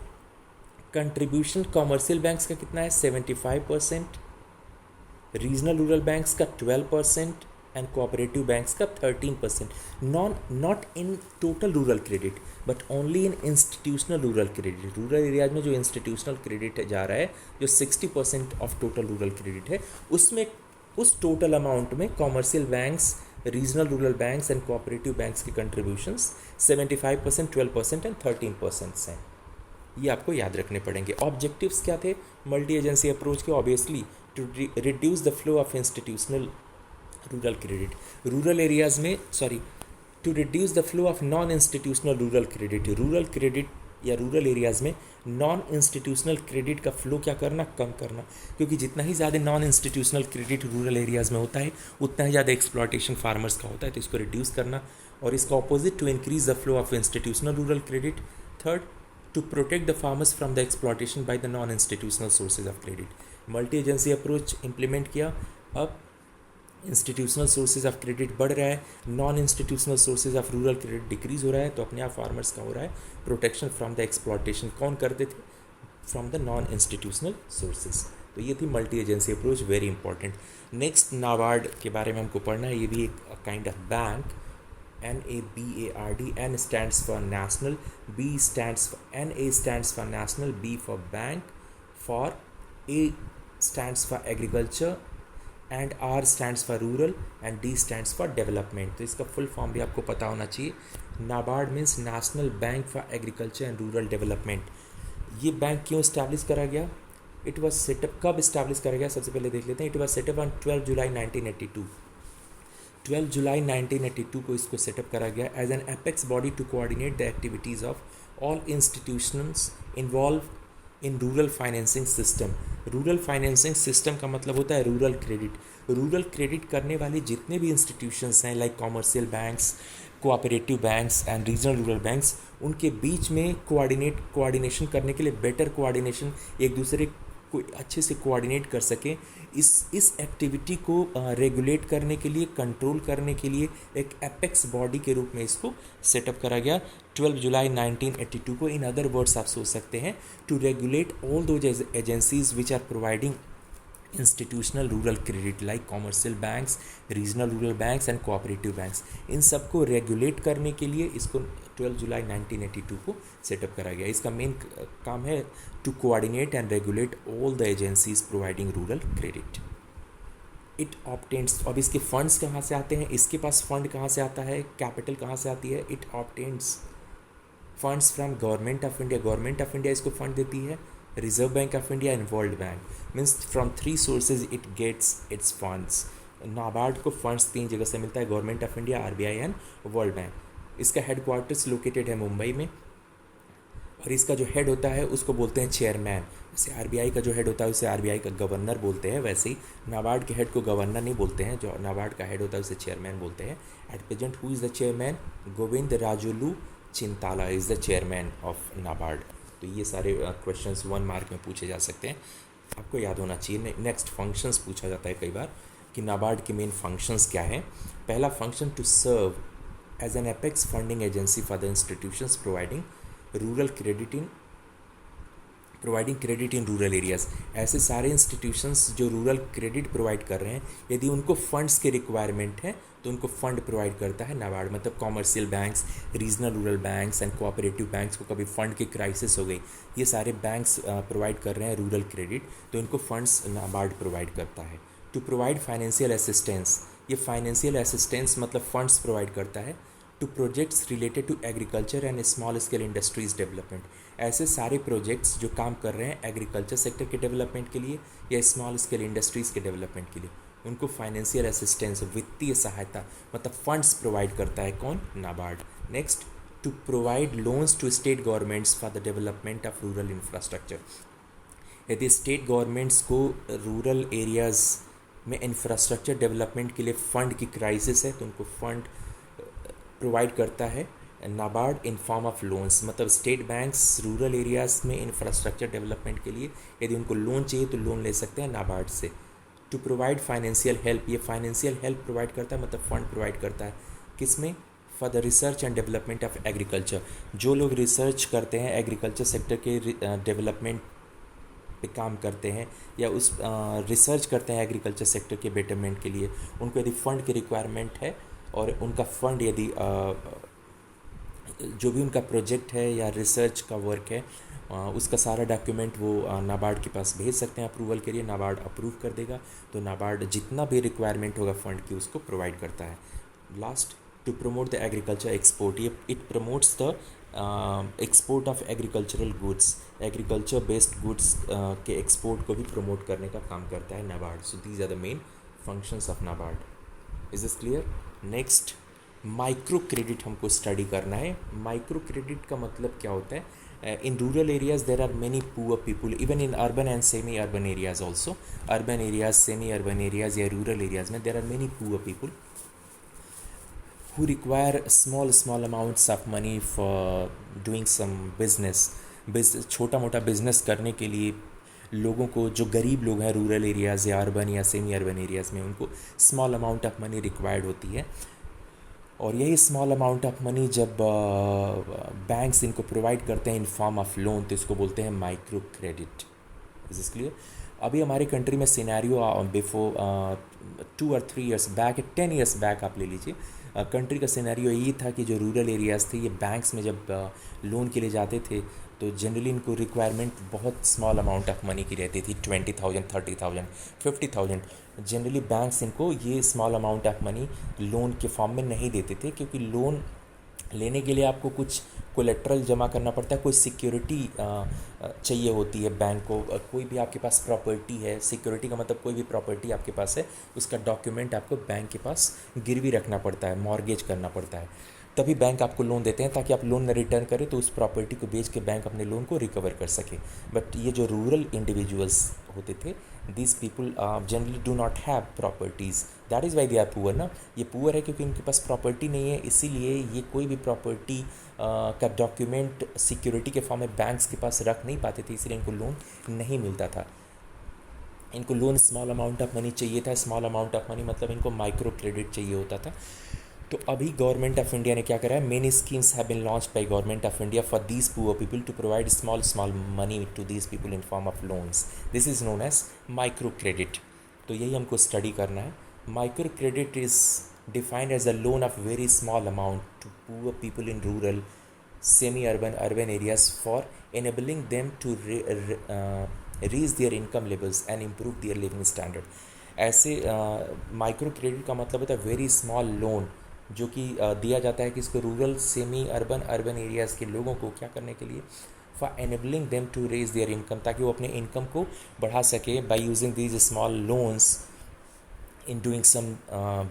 कंट्रीब्यूशन कॉमर्शियल बैंक्स का कितना है 75%, रीजनल रूरल बैंक्स का 12% एंड कोऑपरेटिव बैंक्स का 13%। Not in total rural credit but only in institutional rural credit. Rural areas में जो इंस्टीट्यूशनल क्रेडिट जा रहा है, जो 60% ऑफ टोटल रूरल क्रेडिट है, उसमें उस टोटल अमाउंट में commercial banks, regional rural banks and cooperative banks की कंट्रीब्यूशंस 75%, 12% एंड 13% हैं। ये आपको याद रखने पड़ेंगे। ऑब्जेक्टिव्स क्या थे मल्टी एजेंसी अप्रोच के? Obviously to reduce the flow of institutional rural credit, rural areas में, sorry, to reduce the flow of non institutional rural credit. Rural credit या रूरल एरियाज़ में नॉन इंस्टीट्यूशनल क्रेडिट का flow क्या करना, कम करना, क्योंकि जितना ही ज़्यादा non institutional credit rural areas में होता है, उतना ही ज़्यादा एक्सप्लॉयटेशन फार्मर्स का होता है, तो इसको रिड्यूस करना। और इसका opposite, to increase the flow of institutional rural credit. Third, to protect the farmers from the exploitation by the non institutional sources of credit. Multi agency approach implement किया, अब इंस्टीट्यूशनल सोर्सेज ऑफ क्रेडिट बढ़ रहा है, non institutional sources of rural credit decrease हो रहा है, तो अपने आप फार्मर्स का हो रहा है प्रोटेक्शन फ्रॉम द एक्सप्लॉयटेशन। कौन करते थे? From the non institutional sources. तो ये थी multi agency approach, very important. Next, NABARD के बारे में हमको पढ़ना है। ये भी एक kind of bank, NABARD, N stands for national, NA stands for national, B for bank, for A stands for agriculture, and R stands for rural and D stands for development. तो इसका फुल फॉर्म भी आपको पता होना चाहिए। NABARD means national bank for agriculture and rural development. ये bank क्यों establish करा गया? इट वॉज सेटअप, कब इस्टेब्लिश करा गया सबसे पहले देख लेते हैं। इट वॉज सेटअप ऑन 12 जुलाई 1982। 12 जुलाई 1982 को इसको सेटअप करा गया as an apex body to coordinate the activities of all institutions involve in rural financing system. Rural financing system का मतलब होता है रूरल क्रेडिट। रूरल क्रेडिट करने वाले जितने भी इंस्टीट्यूशंस हैं, like commercial banks, cooperative banks and regional rural banks, उनके बीच में कोऑर्डिनेशन करने के लिए, बेटर कोऑर्डिनेशन, एक दूसरे को अच्छे से कोऑर्डिनेट कर सकें, इस एक्टिविटी को रेगुलेट करने के लिए, कंट्रोल करने के लिए एक एपेक्स बॉडी के रूप में इसको सेटअप करा गया 12 जुलाई 1982 को। इन अदर वर्ड्स आप सोच सकते हैं, to regulate all those agencies which are providing institutional rural credit like commercial banks, regional rural banks and cooperative banks. इन सबको रेगुलेट करने के लिए इसको 12 जुलाई 1982 को सेटअप करा गया। इसका मेन काम है to coordinate and regulate all the agencies providing rural credit. It obtains, अब इसके फंड्स कहाँ से आते हैं, इसके पास फंड कहाँ से आता है, कैपिटल कहाँ से आती है? It obtains funds from government of India. Government of India इसको फंड देती है, reserve bank of India and world bank. Means from 3 sources it gets its funds. NABARD को फंड्स 3 जगह से मिलता है, government of India, RBI and world bank. इसका headquarters located है मुंबई में, और इसका जो हेड होता है उसको बोलते हैं चेयरमैन। जैसे RBI का जो हेड होता है उसे RBI का गवर्नर बोलते हैं, वैसे ही नाबार्ड के हेड को गवर्नर नहीं बोलते हैं, जो नाबार्ड का हेड होता है उसे चेयरमैन बोलते हैं। At present who is the chairman? Govind Rajulu Chintala is the chairman of NABARD. तो ये सारे क्वेश्चंस 1 मार्क में पूछे जा सकते हैं, आपको याद होना चाहिए। नेक्स्ट, फंक्शंस पूछा जाता है कई बार कि नाबार्ड के मेन फंक्शंस क्या हैं। पहला function, to serve as an apex funding agency for the institutions providing credit in rural areas. ऐसे सारे इंस्टीट्यूशंस जो रूरल क्रेडिट प्रोवाइड कर रहे हैं, यदि उनको फंड्स की रिक्वायरमेंट है तो उनको फंड प्रोवाइड करता है नाबार्ड। मतलब commercial banks, regional rural banks and cooperative banks को कभी फंड की क्राइसिस हो गई, ये सारे बैंक्स प्रोवाइड कर रहे हैं रूरल क्रेडिट, तो इनको फंड्स नाबार्ड प्रोवाइड करता है। टू प्रोवाइड फाइनेंशियल असिस्टेंस, ये फाइनेंशियल असिस्टेंस मतलब फंड्स प्रोवाइड करता है to projects related to agriculture and small scale industries development. ऐसे सारे प्रोजेक्ट्स जो काम कर रहे हैं एग्रीकल्चर सेक्टर के डेवलपमेंट के लिए या स्मॉल स्केल इंडस्ट्रीज़ के डेवलपमेंट के लिए, उनको फाइनेंशियल असिस्टेंस, वित्तीय सहायता मतलब फंड्स प्रोवाइड करता है कौन? NABARD. Next, to provide loans to state governments for the development of rural infrastructure. यदि स्टेट गवर्नमेंट्स को रूरल एरियाज़ में इंफ्रास्ट्रक्चर डेवलपमेंट के लिए फ़ंड की क्राइसिस है तो उनको फंड प्रोवाइड करता है नाबार्ड इन फॉर्म ऑफ लोन्स। मतलब स्टेट बैंक्स रूरल एरियाज़ में इंफ्रास्ट्रक्चर डेवलपमेंट के लिए यदि उनको लोन चाहिए तो लोन ले सकते हैं नाबार्ड से। टू प्रोवाइड फाइनेंशियल हेल्प, ये फाइनेंशियल हेल्प प्रोवाइड करता है मतलब फंड प्रोवाइड करता है किसमें? For the research and development of agriculture. जो लोग रिसर्च करते हैं एग्रीकल्चर सेक्टर के डेवलपमेंट पे काम करते हैं या उस रिसर्च करते हैं एग्रीकल्चर सेक्टर के बेटरमेंट के लिए, उनको यदि फ़ंड की रिक्वायरमेंट है और उनका फ़ंड यदि जो भी उनका प्रोजेक्ट है या रिसर्च का वर्क है उसका सारा डॉक्यूमेंट वो नाबार्ड के पास भेज सकते हैं अप्रूवल के लिए। नाबार्ड अप्रूव कर देगा तो नाबार्ड जितना भी रिक्वायरमेंट होगा फ़ंड की उसको प्रोवाइड करता है। Last, to promote the agriculture export, ये it promotes the export of agricultural goods, agriculture based goods के एक्सपोर्ट को भी प्रमोट करने का काम करता है NABARD. So these are the main functions of NABARD. Is this clear? Next, micro credit हमको स्टडी करना है। माइक्रो क्रेडिट का मतलब क्या होता है? in rural areas there are many poor people, even in urban and semi urban areas also, urban areas, semi urban areas या rural areas में there are many poor people who require small amounts of money for doing some business छोटा मोटा business करने के लिए लोगों को, जो गरीब लोग हैं रूरल एरियाज़ या अर्बन या सेमी अर्बन एरियाज़ में, उनको small amount of money required होती है। और यही स्मॉल अमाउंट ऑफ मनी जब बैंक्स इनको प्रोवाइड करते हैं इन फॉर्म ऑफ लोन तो इसको बोलते हैं micro credit. Is this clear? अभी हमारी कंट्री में सिनेरियो बिफोर 2 और 3 ईयर्स बैक, 10 ईयर्स बैक आप ले लीजिए, कंट्री का सिनेरियो यही था कि जो रूरल एरियाज़ थे ये बैंक्स में जब लोन के लिए जाते थे तो जनरली इनको रिक्वायरमेंट बहुत स्मॉल अमाउंट ऑफ मनी की रहती थी, 20,000, 30,000, 50,000। जनरली बैंक्स इनको ये small amount of money loan के फॉर्म में नहीं देते थे क्योंकि लोन लेने के लिए आपको कुछ कोलेट्रल जमा करना पड़ता है, कोई सिक्योरिटी चाहिए होती है बैंक को। कोई भी आपके पास प्रॉपर्टी है, सिक्योरिटी का मतलब कोई भी प्रॉपर्टी आपके पास है उसका डॉक्यूमेंट आपको बैंक के पास गिरवी रखना पड़ता है, मॉर्गेज करना पड़ता है, तभी बैंक आपको लोन देते हैं ताकि आप लोन न रिटर्न करें तो उस प्रॉपर्टी को बेच के बैंक अपने लोन को रिकवर कर सके। बट ये जो रूरल इंडिविजुअल्स होते थे, this people generally do not have properties, that is why they are poor ना। ये पुअर है क्योंकि इनके पास प्रॉपर्टी नहीं है, इसीलिए ये कोई भी प्रॉपर्टी का डॉक्यूमेंट सिक्योरिटी के फॉर्म में बैंक्स के पास रख नहीं पाते थे, इसलिए इनको लोन नहीं मिलता था। इनको loan small amount of money चाहिए था। स्मॉल अमाउंट ऑफ मनी मतलब इनको माइक्रो क्रेडिट चाहिए होता था। तो अभी गवर्नमेंट ऑफ इंडिया ने क्या करा है, many schemes have been launched by government of India for these poor people to provide small money to these people in form of loans. This is known as micro credit. तो यही हमको study करना है। Micro credit is defined as a loan of very small amount to poor people in rural, semi urban, urban areas for enabling them to raise their income levels and improve their living standard। ऐसे micro credit का मतलब होता है very small loan जो कि दिया जाता है कि इसको rural, semi urban, urban areas के लोगों को क्या करने के लिए, for enabling them to raise their income, ताकि वो अपने इनकम को बढ़ा सके by using these small loans in doing some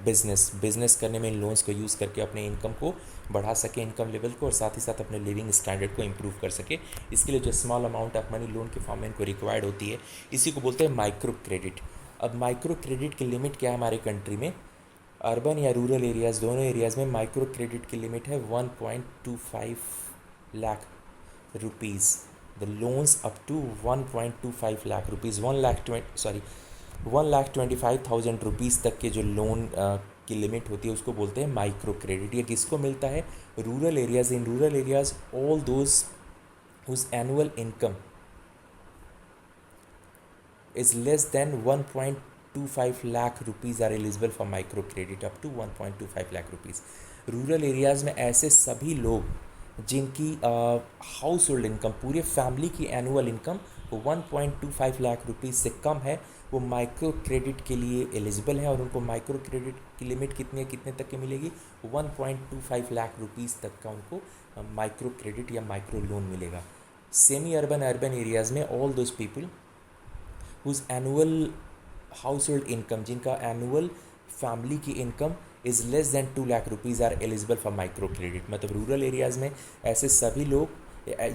business करने में इन लोन्स को यूज़ करके अपने इनकम को बढ़ा सके, इनकम लेवल को, और साथ ही साथ अपने लिविंग स्टैंडर्ड को इम्प्रूव कर सके। इसके लिए जो small amount of money loan के फॉर्म में इनको रिक्वायर्ड होती है, इसी को बोलते हैं माइक्रो क्रेडिट। अब माइक्रो क्रेडिट की लिमिट क्या है हमारे कंट्री में? अर्बन या रूरल एरियाज़ दोनों एरियाज़ में माइक्रो क्रेडिट की लिमिट है 1.25 lakh rupees. The loans up to 1.25 lakh rupees, 1,25,000 rupees तक के जो लोन की लिमिट होती है उसको बोलते हैं माइक्रो क्रेडिट। ये किसको मिलता है? Rural areas. In rural areas all those whose annual income is less than 1.25 lakh rupees are eligible for micro credit up to 1.25 lakh rupees. Rural areas में ऐसे सभी लोग जिनकी हाउस होल्ड इनकम, पूरे फैमिली की एनुअल इनकम 1.25 लाख रुपीज़ से कम है, वो माइक्रो क्रेडिट के लिए एलिजिबल हैं और उनको माइक्रो क्रेडिट की लिमिट कितनी है, कितने तक की मिलेगी, 1.25 लाख रुपीज़ तक का उनको माइक्रो क्रेडिट या माइक्रो लोन मिलेगा। सेमी अर्बन एरियाज़ में all those people whose annual household income, जिनका एनुअल फैमिली की income is less than 2 lakh rupees are eligible for micro credit. मतलब रूरल एरियाज़ में ऐसे सभी लोग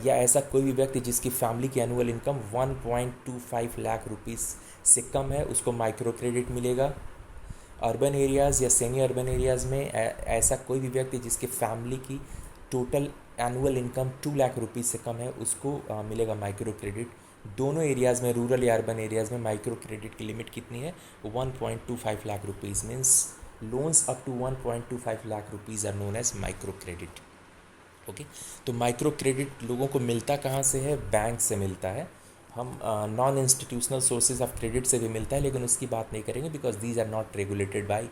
या ऐसा कोई भी व्यक्ति जिसकी फैमिली की एनुअल इनकम 1.25 लाख रुपीज़ से कम है, उसको माइक्रो क्रेडिट मिलेगा। अर्बन एरियाज़ या सेमी अर्बन एरियाज़ में ऐसा कोई भी व्यक्ति जिसके फैमिली की total annual income 2 lakh rupees से कम है, उसको मिलेगा माइक्रो क्रेडिट। दोनों एरियाज़ में, रूरल या अर्बन एरियाज़ में, माइक्रो क्रेडिट की लिमिट कितनी है, 1.25 lakh rupees. Means loans up to 1.25 lakh rupees are known as micro credit. Okay, तो माइक्रो क्रेडिट लोगों को मिलता कहाँ से है, बैंक से मिलता है। हम non institutional sources of credit से भी मिलता है, लेकिन उसकी बात नहीं करेंगे because these are not regulated by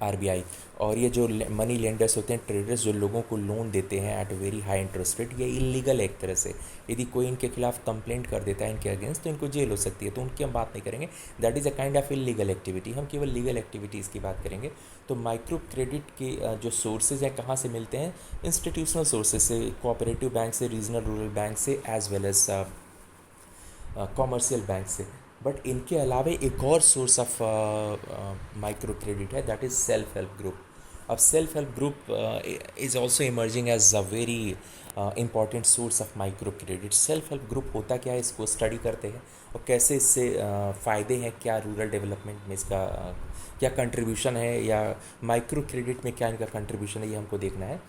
RBI. और ये जो मनी लेंडर्स होते हैं, ट्रेडर्स जो लोगों को लोन देते हैं at a very high interest rate, ये इलीगल है एक तरह से। यदि कोई इनके खिलाफ कंप्लेंट कर देता है इनके अगेंस्ट, तो इनको जेल हो सकती है, तो उनकी हम बात नहीं करेंगे। That is a kind of illegal activity. हम केवल लीगल एक्टिविटीज़ की बात करेंगे। तो माइक्रो क्रेडिट के जो सोर्सेज हैं कहाँ से मिलते हैं, इंस्टीट्यूशनल सोर्सेज से, कोऑपरेटिव बैंक से, रीजनल रूरल बैंक से, as well as commercial bank से। बट इनके अलावा एक और सोर्स ऑफ माइक्रो क्रेडिट है, that is self help group. अब self help group is also emerging as a very important source of micro credit. Self help group होता क्या है, इसको स्टडी करते हैं और कैसे इससे फ़ायदे हैं, क्या रूरल डेवलपमेंट में इसका क्या कंट्रीब्यूशन है, या माइक्रो क्रेडिट में क्या इनका कंट्रीब्यूशन है, ये हमको देखना है।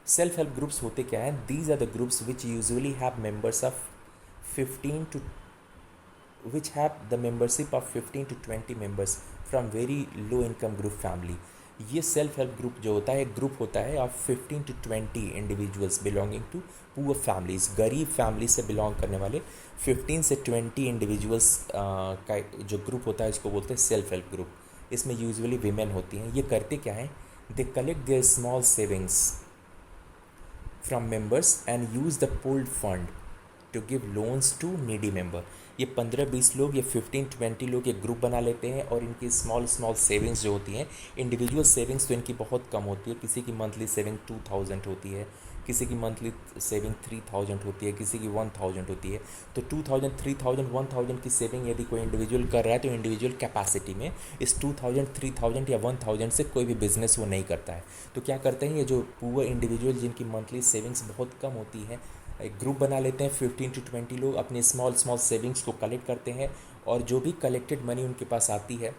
सेल्फ हेल्प ग्रुप्स होते क्या हैं, these are the groups which usually have members of 15 to which have the membership of 15 to 20 members from very low income group family। ये सेल्फ हेल्प ग्रुप जो होता है, एक ग्रुप होता है of 15 to 20 individuals belonging to poor families, गरीब family से belong करने वाले 15 से 20 इंडिविजुअल्स का जो ग्रुप होता है, इसको बोलते हैं सेल्फ हेल्प ग्रुप। इसमें यूजुअली विमेन होती हैं। ये करते क्या हैं, they collect their small savings from members and use the pooled fund to give loans to needy member. ये 15-20 लोग, ये 15-20 लोग एक ग्रुप बना लेते हैं और इनकी स्मॉल सेविंग्स जो होती हैं, इंडिविजुअल सेविंग्स तो इनकी बहुत कम होती है। किसी की मंथली सेविंग 2000 होती है, किसी की मंथली सेविंग 3000 होती है, किसी की 1000 होती है। तो 2000, 3000, 1000 की सेविंग यदि कोई इंडिविजुअल कर रहा है, तो इंडिविजुअल कैपेसिटी में इस 2000, 3000 या 1000 से कोई भी बिजनेस वो नहीं करता है। तो क्या करते हैं, ये जो पुअर इंडिविजुअल जिनकी मंथली सेविंग्स बहुत कम होती हैं, एक ग्रुप बना लेते हैं। 15 to 20 लोग अपनी स्मॉल सेविंग्स को कलेक्ट करते हैं और जो भी कलेक्टेड मनी उनके पास आती है,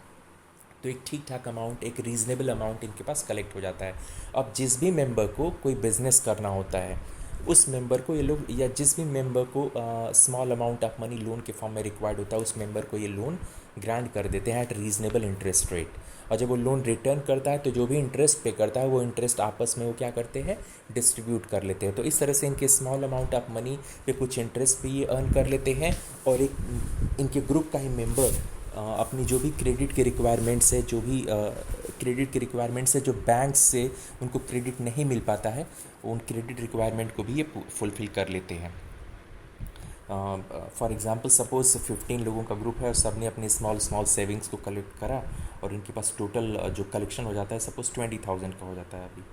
तो एक ठीक ठाक अमाउंट, एक रीज़नेबल अमाउंट इनके पास कलेक्ट हो जाता है। अब जिस भी मेंबर को कोई बिज़नेस करना होता है, उस मेंबर को ये लोग, या जिस भी मेंबर को small amount of money loan के फॉर्म में रिक्वायर्ड होता है, उस मेंबर को ये लोन ग्रांट कर देते हैं एट रीज़नेबल इंटरेस्ट रेट। और जब वो लोन रिटर्न करता है, तो जो भी इंटरेस्ट पे करता है, वो इंटरेस्ट आपस में वो क्या करते हैं, डिस्ट्रीब्यूट कर लेते हैं। तो इस तरह से इनके स्मॉल अमाउंट ऑफ मनी पे कुछ इंटरेस्ट भी ये अर्न कर लेते हैं। और एक इनके ग्रुप का ही मेंबर अपनी जो भी क्रेडिट के रिक्वायरमेंट्स है, जो भी क्रेडिट के रिक्वायरमेंट्स है, जो बैंक से उनको क्रेडिट नहीं मिल पाता है, उन क्रेडिट रिक्वायरमेंट को भी ये फुलफ़िल कर लेते हैं। फॉर एग्ज़ाम्पल, सपोज़ 15 लोगों का ग्रुप है और सब ने अपनी स्मॉल सेविंग्स को कलेक्ट करा और इनके पास टोटल जो कलेक्शन हो जाता है, सपोज़ 20,000 का हो जाता है। अभी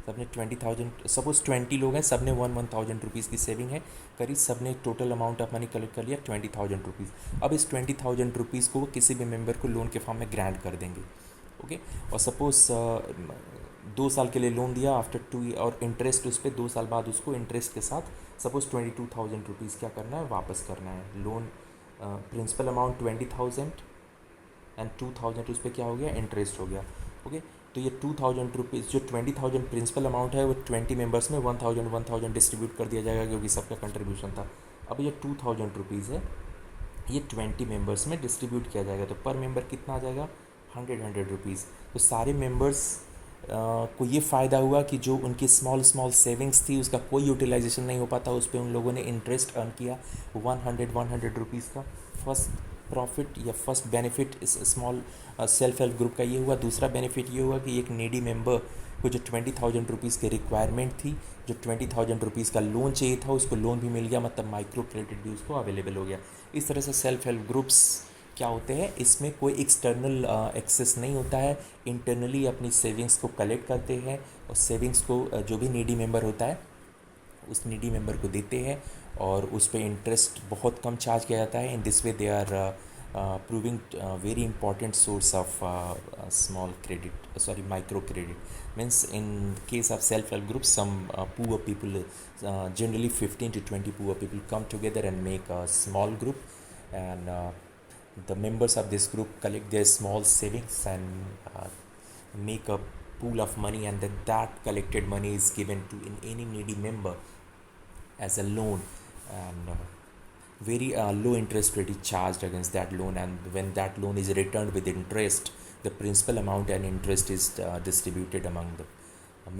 सब ने 20,000, सपोज़ 20 लोग हैं, सब ने 1,000 रुपीज़ की सेविंग है करीब, सब ने total amount of money collect कर लिया 20,000 रुपीज़। अब इस 20,000 रुपीज़ को किसी भी मेंबर को लोन के फॉर्म में ग्रांट कर देंगे। ओके, और सपोज़ 2 साल के लिए लोन दिया, आफ्टर 2 और इंटरेस्ट उस पर 2 साल बाद उसको इंटरेस्ट के साथ सपोज़ 22,000 रुपीज़ क्या करना है, वापस करना है। लोन प्रिंसिपल अमाउंट 20,000 एंड 2,000 उस पर क्या हो गया, इंटरेस्ट हो गया। ओके, तो ये 2,000 रुपीज़, जो 20,000 प्रिंसिपल अमाउंट है, वो 20 मेंबर्स में 1,000 डिस्ट्रीब्यूट कर दिया जाएगा, क्योंकि सबका कंट्रीब्यूशन था। अब ये 2,000 रुपीज़ है, ये 20 मेंबर्स में डिस्ट्रीब्यूट किया जाएगा, तो पर मेंबर कितना आ जाएगा, 100 रुपीज़। तो सारे मेंबर्स को ये फ़ायदा हुआ कि जो उनकी स्मॉल सेविंग्स थी, उसका कोई यूटिलाइजेशन नहीं हो पाता, उस पर उन लोगों ने इंटरेस्ट अर्न किया 100 रुपीज़ का। फर्स्ट प्रॉफिट या फर्स्ट बेनिफिट इस स्मॉल सेल्फ हेल्प ग्रुप का ये हुआ। दूसरा बेनिफिट ये हुआ कि एक नीडी मेंबर को जो 20,000 रुपीज़ की रिक्वायरमेंट थी, जो 20,000 रुपीज़ का लोन चाहिए था, उसको लोन भी मिल गया, मतलब माइक्रो क्रेडिट भी उसको अवेलेबल हो गया। इस तरह से सेल्फ हेल्प ग्रुप्स क्या होते हैं, इसमें कोई एक्सटर्नल एक्सेस नहीं होता है, इंटरनली अपनी सेविंग्स को कलेक्ट करते हैं और सेविंग्स को जो भी नीडी मेंबर होता है उस नीडी मेंबर को देते हैं और उस पर इंटरेस्ट बहुत कम चार्ज किया जाता है. In this way they are proving very important source of small credit, sorry, micro credit. Means in case of self-help groups, some poor people, generally 15 to 20 poor people come together and make a small group, and the members of this group collect their small savings and make a pool of money, and then that collected money is given to in any needy member as a loan, and very low interest rate is charged against that loan, and when that loan is returned with interest, the principal amount and interest is distributed among the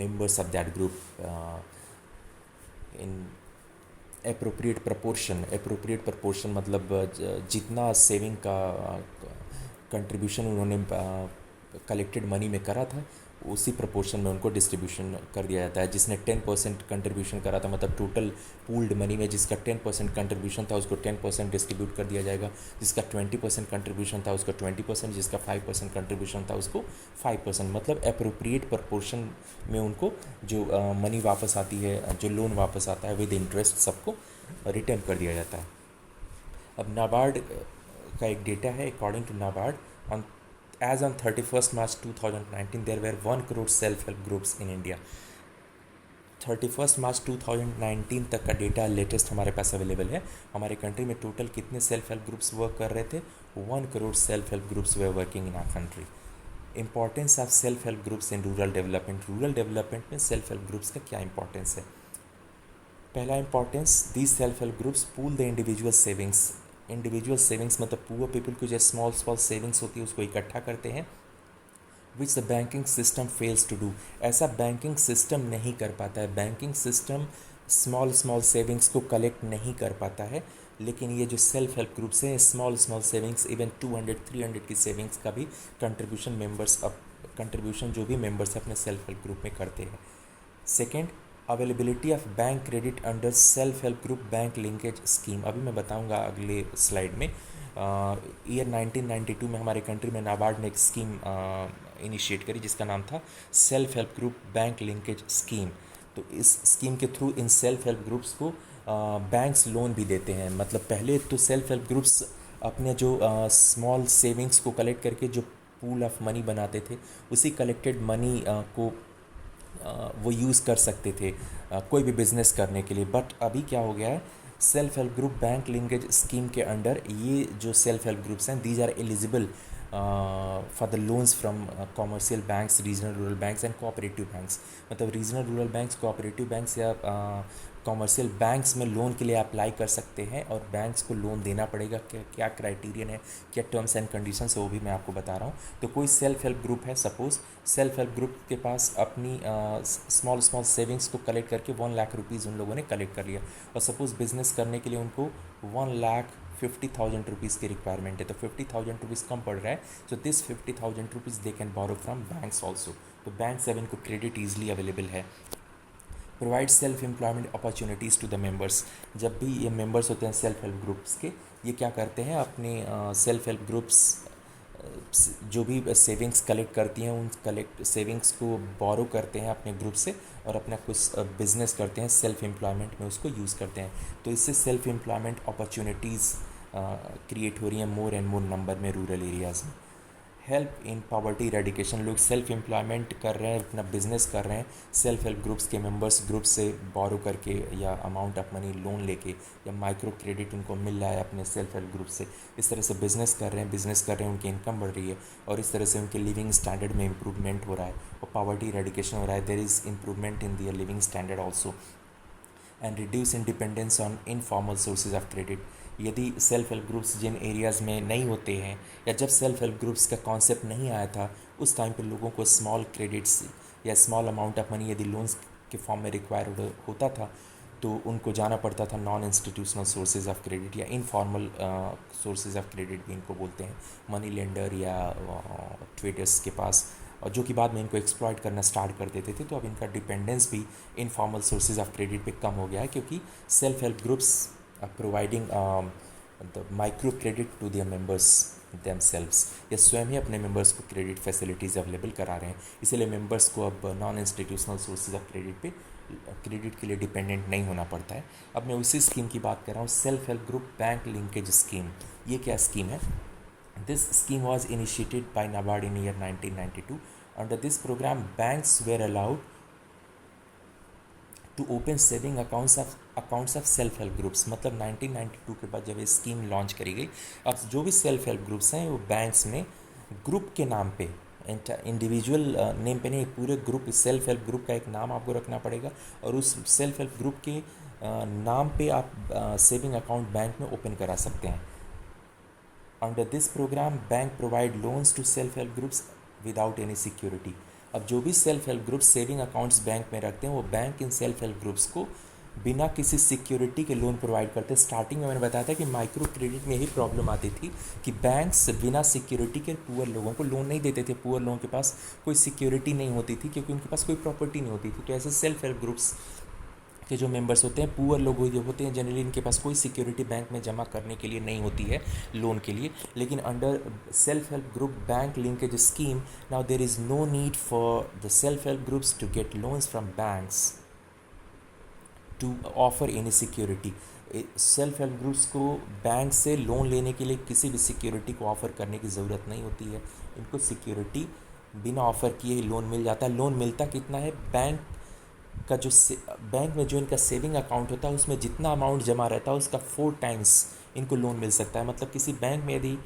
members of that group in appropriate proportion. मतलब जितना saving का contribution उन्होंने collected money में करा था उसी proportion में उनको डिस्ट्रीब्यूशन कर दिया जाता है. जिसने 10% कंट्रीब्यूशन करा था, मतलब टोटल पूल्ड मनी में जिसका 10% कंट्रीब्यूशन था उसको 10% डिस्ट्रीब्यूट कर दिया जाएगा, जिसका 20% कंट्रीब्यूशन था उसको 20%, जिसका 5% कंट्रीब्यूशन था उसको 5%. मतलब अप्रोप्रिएट प्रपोर्शन में उनको जो मनी वापस आती है, जो लोन वापस आता है विद इंटरेस्ट, सबको रिटर्न कर दिया जाता है. अब नाबार्ड का एक डेटा है. According to NABARD, on as on 31st March 2019 there were 1 crore self-help groups in India. 31st March 2019 तक का डेटा लेटेस्ट हमारे पास अवेलेबल है. हमारे कंट्री में टोटल कितने सेल्फ हेल्प ग्रुप्स वर्क कर रहे थे? 1 crore self help groups were working in our country. Importance of self help groups in rural development. Rural development में सेल्फ हेल्प ग्रुप्स का क्या इंपॉर्टेंस है? पहला importance, these self help groups pool the individual savings. Individual savings मतलब poor people को जो small savings होती है उसको इकट्ठा करते हैं, which the banking system fails to do. ऐसा बैंकिंग सिस्टम नहीं कर पाता है. बैंकिंग सिस्टम स्मॉल सेविंग्स को कलेक्ट नहीं कर पाता है, लेकिन ये जो सेल्फ हेल्प ग्रुप्स हैं स्मॉल सेविंग्स, इवन 200-300 की सेविंग्स का भी कंट्रीब्यूशन जो भी मेंबर्स अपने सेल्फ हेल्प ग्रुप में करते हैं. Second, availability of bank credit under self help group bank linkage scheme. अभी मैं बताऊंगा अगले स्लाइड में. ईयर 1992 में हमारे कंट्री में नाबार्ड ने एक स्कीम इनिशिएट करी जिसका नाम था self help group bank linkage scheme. तो इस स्कीम के थ्रू इन सेल्फ हेल्प ग्रुप्स को बैंक्स लोन भी देते हैं. मतलब पहले तो सेल्फ हेल्प ग्रुप्स अपने जो स्मॉल सेविंग्स को कलेक्ट करके जो पूल ऑफ मनी बनाते थे, उसी कलेक्टेड मनी को वो यूज़ कर सकते थे कोई भी बिज़नेस करने के लिए. बट अभी क्या हो गया है, self help group bank linkage scheme के अंडर ये जो सेल्फ हेल्प ग्रुप्स हैं, these are eligible for the loans from commercial banks, regional rural banks and cooperative banks. मतलब regional rural banks, cooperative banks या कॉमर्शियल बैंक्स में loan के लिए apply कर सकते हैं, और बैंक्स को लोन देना पड़ेगा. क्या क्राइटेरियन है, क्या टर्म्स एंड कंडीशंस है, वो भी मैं आपको बता रहा हूँ. तो कोई सेल्फ हेल्प ग्रुप है, सपोज सेल्फ हेल्प ग्रुप के पास अपनी स्मॉल सेविंग्स को कलेक्ट करके 1 लाख रुपीज़ उन लोगों ने कलेक्ट कर लिया, और सपोज़ बिजनेस करने के लिए उनको 1,50,000 रुपीज़ की रिक्वायरमेंट है. तो 50,000 रुपीज़ कम पड़ रहा है, तो this 50,000 rupees they can borrow from banks also. तो बैंक से इनको क्रेडिट ईजिली अवेलेबल है. Provide self employment opportunities to the members. जब भी ये मेंबर्स होते हैं सेल्फ हेल्प ग्रुप्स के, ये क्या करते हैं, अपने सेल्फ हेल्प ग्रुप्स जो भी सेविंग्स कलेक्ट करती हैं उन सेविंग्स को बोरो करते हैं अपने ग्रुप से, और अपना कुछ बिजनेस करते हैं, सेल्फ एम्प्लॉयमेंट में उसको यूज़ करते हैं. तो इससे सेल्फ एम्प्लॉयमेंट अपॉर्चुनिटीज़ क्रिएट हो रही हैं मोर एंड मोर नंबर में रूरल एरियाज़ में. Help in poverty eradication. लोग सेल्फ एम्प्लॉयमेंट कर रहे हैं, अपना बिजनेस कर रहे हैं, सेल्फ हेल्प ग्रुप्स के मेंबर्स ग्रुप से बोरो करके या अमाउंट ऑफ मनी लोन लेके या माइक्रो क्रेडिट उनको मिल रहा है अपने सेल्फ हेल्प ग्रुप से. इस तरह से बिजनेस कर रहे हैं, उनकी इनकम बढ़ रही है, और इस तरह से उनके लिविंग स्टैंडर्ड में इम्प्रूवमेंट हो रहा है, और पॉवर्टी इरेडिकेशन हो रहा है. There is improvement in their living standard also. And reduce in dependence on informal sources of credit. यदि सेल्फ हेल्प ग्रुप्स जिन एरियाज़ में नहीं होते हैं, या जब सेल्फ हेल्प ग्रुप्स का कॉन्सेप्ट नहीं आया था, उस टाइम पर लोगों को स्मॉल क्रेडिट्स या स्मॉल अमाउंट ऑफ मनी यदि लोन्स के फॉर्म में रिक्वायर होता था, तो उनको जाना पड़ता था non institutional sources of credit या इनफॉर्मल सोर्सेज ऑफ क्रेडिट भी इनको बोलते हैं, मनी लेंडर या ट्रेडर्स के पास, और जो कि बाद में इनको एक्सप्लॉइट करना स्टार्ट कर देते थे. तो अब इनका डिपेंडेंस भी इनफॉर्मल सोर्सेज ऑफ क्रेडिट पे कम हो गया है, क्योंकि सेल्फ हेल्प ग्रुप्स प्रोवाइडिंग मतलब micro credit to their members themselves, या स्वयं ही अपने मेंबर्स को क्रेडिट फैसिलिटीज़ अवेलेबल करा रहे हैं। इसीलिए मेंबर्स को अब non institutional sources of credit के लिए डिपेंडेंट नहीं होना पड़ता है। अब मैं उसी स्कीम की बात कर रहा हूँ, self help group bank linkage scheme. ये क्या स्कीम है? This scheme was initiated by NABARD in year 1992। Under this programme banks were allowed to open saving accounts of self help groups. मतलब 1992 के बाद जब ये स्कीम लॉन्च करी गई, अब जो भी सेल्फ हेल्प ग्रुप्स हैं वो बैंक्स में ग्रुप के नाम पे, इंडिविजुअल नेम पे नहीं, पूरे ग्रुप, सेल्फ हेल्प ग्रुप का एक नाम आपको रखना पड़ेगा और उस सेल्फ हेल्प ग्रुप के नाम पे आप सेविंग अकाउंट बैंक में ओपन करा सकते हैं। Under this programme bank provide loans to self help groups without any security. अब जो भी self help group saving accounts bank में रखते हैं वो बैंक इन सेल्फ हेल्प ग्रुप्स को बिना किसी सिक्योरिटी के लोन प्रोवाइड करते हैं। स्टार्टिंग में मैंने बताया था कि माइक्रो क्रेडिट में यही प्रॉब्लम आती थी कि बैंक्स बिना सिक्योरिटी के पुअर लोगों को लोन नहीं देते थे। पुअर लोगों के पास कोई सिक्योरिटी नहीं होती थी क्योंकि उनके पास कोई प्रॉपर्टी नहीं होती थी। तो ऐसे सेल्फ हेल्प ग्रुप्स के जो मेंबर्स होते हैं, पुअर लोग जो होते हैं, जनरली इनके पास कोई सिक्योरिटी बैंक में जमा करने के लिए नहीं होती है लोन के लिए। लेकिन under self help group bank linkage scheme, now there is no need for the self help groups to get loans from banks to offer any security. Self help groups को बैंक से loan लेने के लिए किसी भी security को offer करने की ज़रूरत नहीं होती है। इनको सिक्योरिटी बिना ऑफ़र किए ही लोन मिल जाता है। लोन मिलता कितना है? बैंक का जो बैंक में जो इनका सेविंग अकाउंट होता है उसमें जितना अमाउंट जमा रहता है उसका 4 टाइम्स इनको लोन मिल सकता है। मतलब किसी बैंक में यदि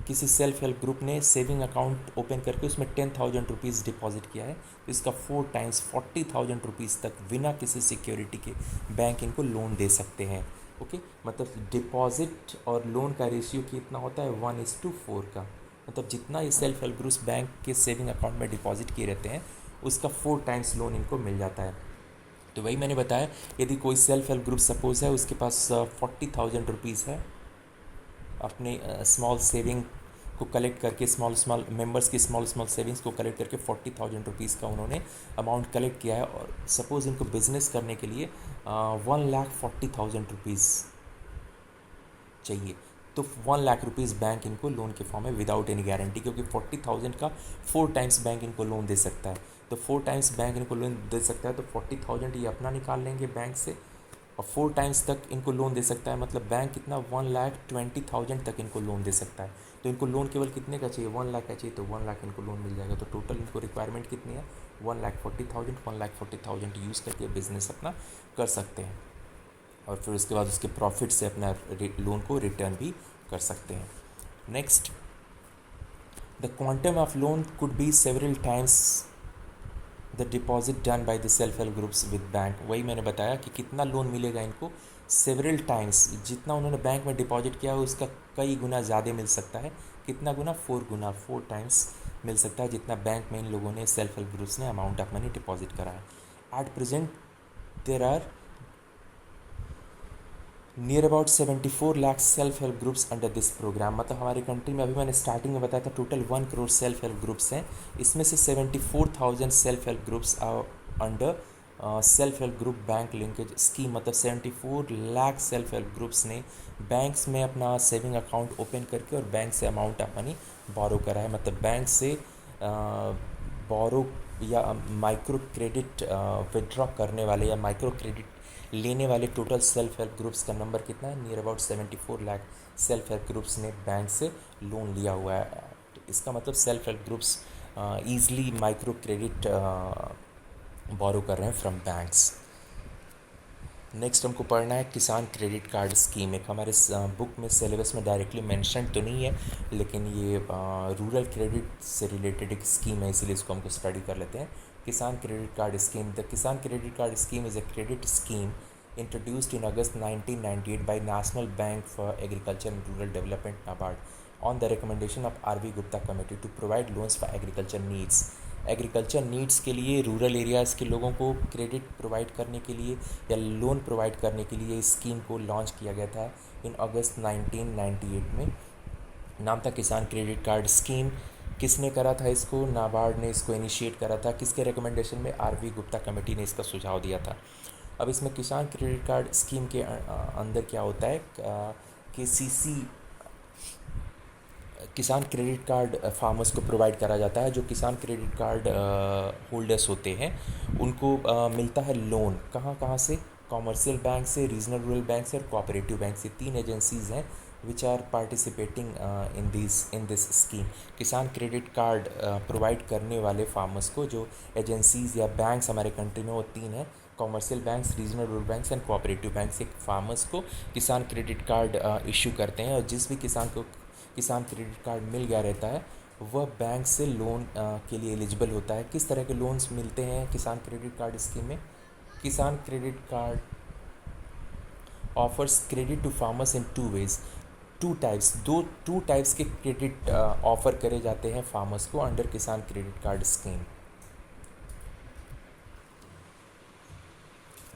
किसी सेल्फ हेल्प ग्रुप ने सेविंग अकाउंट ओपन करके उसमें 10,000 रुपीज़ डिपॉजिट किया है तो इसका 4 टाइम्स 40,000 रुपीज़ तक बिना किसी सिक्योरिटी के बैंक इनको लोन दे सकते हैं। ओके, मतलब डिपॉजिट और लोन का रेशियो कितना होता है? 1:4 का। मतलब जितना ये सेल्फ हेल्प ग्रुप्स बैंक के सेविंग अकाउंट में डिपॉजिट किए रहते हैं उसका 4 टाइम्स लोन इनको मिल जाता है। तो वही मैंने बताया, यदि कोई सेल्फ हेल्प ग्रुप सपोज है उसके पास 40,000 रुपीज़ है, अपने स्मॉल सेविंग को कलेक्ट करके, स्मॉल मेंबर्स की स्मॉल सेविंग्स को कलेक्ट करके 40,000 रुपीज़ का उन्होंने अमाउंट कलेक्ट किया है और सपोज़ इनको बिज़नेस करने के लिए 1,40,000 रुपीज़ चाहिए, तो 1,00,000 रुपीज़ बैंक इनको लोन के फॉर्म में विदाउट एनी गारंटी, क्योंकि 40,000 का 4 टाइम्स बैंक इनको लोन दे सकता है। तो 4 टाइम्स बैंक इनको लोन दे सकता है तो 40,000 ये अपना निकाल लेंगे बैंक से और 4 टाइम्स तक इनको लोन दे सकता है। मतलब बैंक कितना? 1,20,000 तक इनको लोन दे सकता है। तो इनको लोन केवल कितने का चाहिए? 1,00,000 का चाहिए तो 1,00,000 इनको लोन मिल जाएगा। तो टोटल इनको रिक्वायरमेंट कितनी है? 1,40,000। 1,40,000 यूज़ करके बिज़नेस अपना कर सकते हैं और फिर उसके बाद उसके प्रॉफिट से अपना लोन को रिटर्न भी कर सकते हैं। Next, the quantum of loan could be several times the deposit done by the self help groups with bank. वही मैंने बताया कि कितना लोन मिलेगा इनको? सेवरल टाइम्स, जितना उन्होंने बैंक में डिपॉजिट किया है उसका कई गुना ज़्यादा मिल सकता है। कितना गुना? 4 गुना, 4 टाइम्स मिल सकता है जितना बैंक में इन लोगों ने, सेल्फ हेल्प ग्रुप्स ने, अमाउंट ऑफ मनी डिपॉजिट करा है। At present there are near about 74 lakh self help groups under this programme. मतलब हमारी कंट्री में, अभी मैंने स्टार्टिंग में बताया था, total 1 crore self help groups हैं। इसमें से 74,000 self help groups under self help group bank linkage scheme. मतलब 74 लाख सेल्फ हेल्प ग्रुप्स ने बैंक्स में अपना सेविंग अकाउंट ओपन करके और बैंक से अमाउंट ऑफ मनी बोरो करा है। मतलब बैंक से बोरो या माइक्रो क्रेडिट विड्रॉ करने वाले या माइक्रो क्रेडिट लेने वाले टोटल सेल्फ हेल्प ग्रुप्स का नंबर कितना है? Near about 74 lakh self help groups ने बैंक से लोन लिया हुआ है। तो इसका मतलब self help groups easily micro credit borrow कर रहे हैं फ्रॉम बैंक्स। नेक्स्ट हमको पढ़ना है किसान क्रेडिट कार्ड स्कीम। एक हमारे बुक में सिलेबस में डायरेक्टली मेंशन तो नहीं है लेकिन ये रूरल क्रेडिट से रिलेटेड एक स्कीम है, इसीलिए इसको हमको स्टडी कर लेते हैं। किसान क्रेडिट कार्ड स्कीम। द किसान credit card scheme is a credit scheme introduced in August 1998 by National Bank for Agriculture and Rural Development NABARD on the recommendation of R.V. Gupta Committee to provide loans for agriculture needs। Agriculture needs के लिए rural areas के लोगों को credit provide करने के लिए या loan provide करने के लिए इस स्कीम को लॉन्च किया गया था इन अगस्त 1998 में। नाम था किसान क्रेडिट कार्ड स्कीम। किसने करा था इसको? नाबार्ड ने इसको इनिशिएट करा था। किसके रिकमेंडेशन में? R.V. गुप्ता कमेटी ने इसका सुझाव दिया था। अब इसमें किसान क्रेडिट कार्ड स्कीम के अंदर क्या होता है? KCC Kisan credit card farmers को प्रोवाइड करा जाता है। जो किसान क्रेडिट कार्ड होल्डर्स होते हैं उनको मिलता है लोन कहाँ कहाँ से, कॉमर्शियल बैंक से, रीजनल रूरल बैंक से और कोऑपरेटिव बैंक से। 3 एजेंसीज़ हैं which are participating in this scheme. Kisan credit card provide करने वाले फार्मर्स को जो एजेंसीज़ या बैंक्स हमारे कंट्री में वो 3 हैं, commercial banks, regional rural banks and cooperative banks, एक फार्मर्स को किसान क्रेडिट कार्ड इशू करते हैं। और जिस भी किसान को किसान क्रेडिट कार्ड मिल गया रहता है वह बैंक से लोन के लिए एलिजिबल होता है। किस तरह के लोन्स मिलते हैं किसान क्रेडिट कार्ड स्कीम में? Kisan credit card offers credit to farmers in 2 ways. 2 types two types के क्रेडिट ऑफर करे जाते हैं फार्मर्स को अंडर Kisan credit card scheme.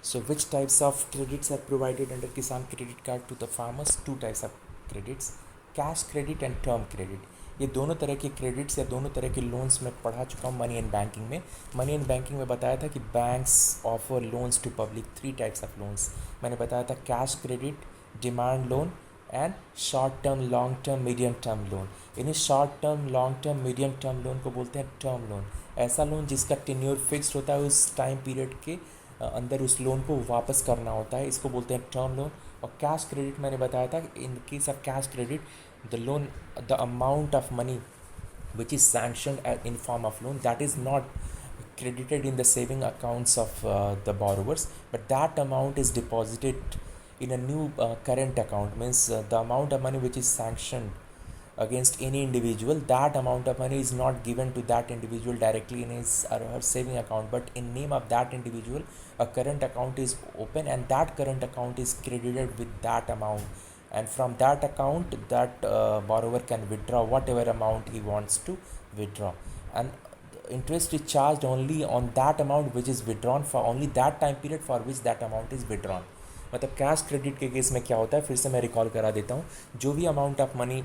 So which types of credits are provided under Kisan credit card to the farmers? 2 types of credits, cash credit and term credit। ये दोनों तरह के क्रेडिट्स या दोनों तरह के लोन्स मैं पढ़ा चुका हूँ मनी एंड बैंकिंग में। मनी एंड बैंकिंग में बताया था कि banks offer loans to public. 3 types of loans मैंने बताया था, cash credit, demand loan and short term, long term, medium term loan. इन्हीं short term, long term, medium term loan को बोलते हैं टर्म लोन। ऐसा लोन जिसका टेन्योर फिक्स्ड होता है, उस टाइम पीरियड के अंदर उस लोन को वापस करना होता है, इसको बोलते हैं टर्म लोन। और कैश क्रेडिट मैंने बताया था, in case of cash credit the loan, the amount of money which is sanctioned in form of loan, that is not credited in the saving accounts of the borrowers, but that amount is deposited in a new current account, means the amount of money which is sanctioned against any individual, that amount of money is not given to that individual directly in his or her saving account, but in name of that individual a current account is open and that current account is credited with that amount, and from that account that borrower can withdraw whatever amount he wants to withdraw, and interest is charged only on that amount which is withdrawn for only that time period for which that amount is withdrawn। मतलब cash credit के case में क्या होता है, फिर से मैं recall करा देता हूँ। जो भी अमाउंट ऑफ मनी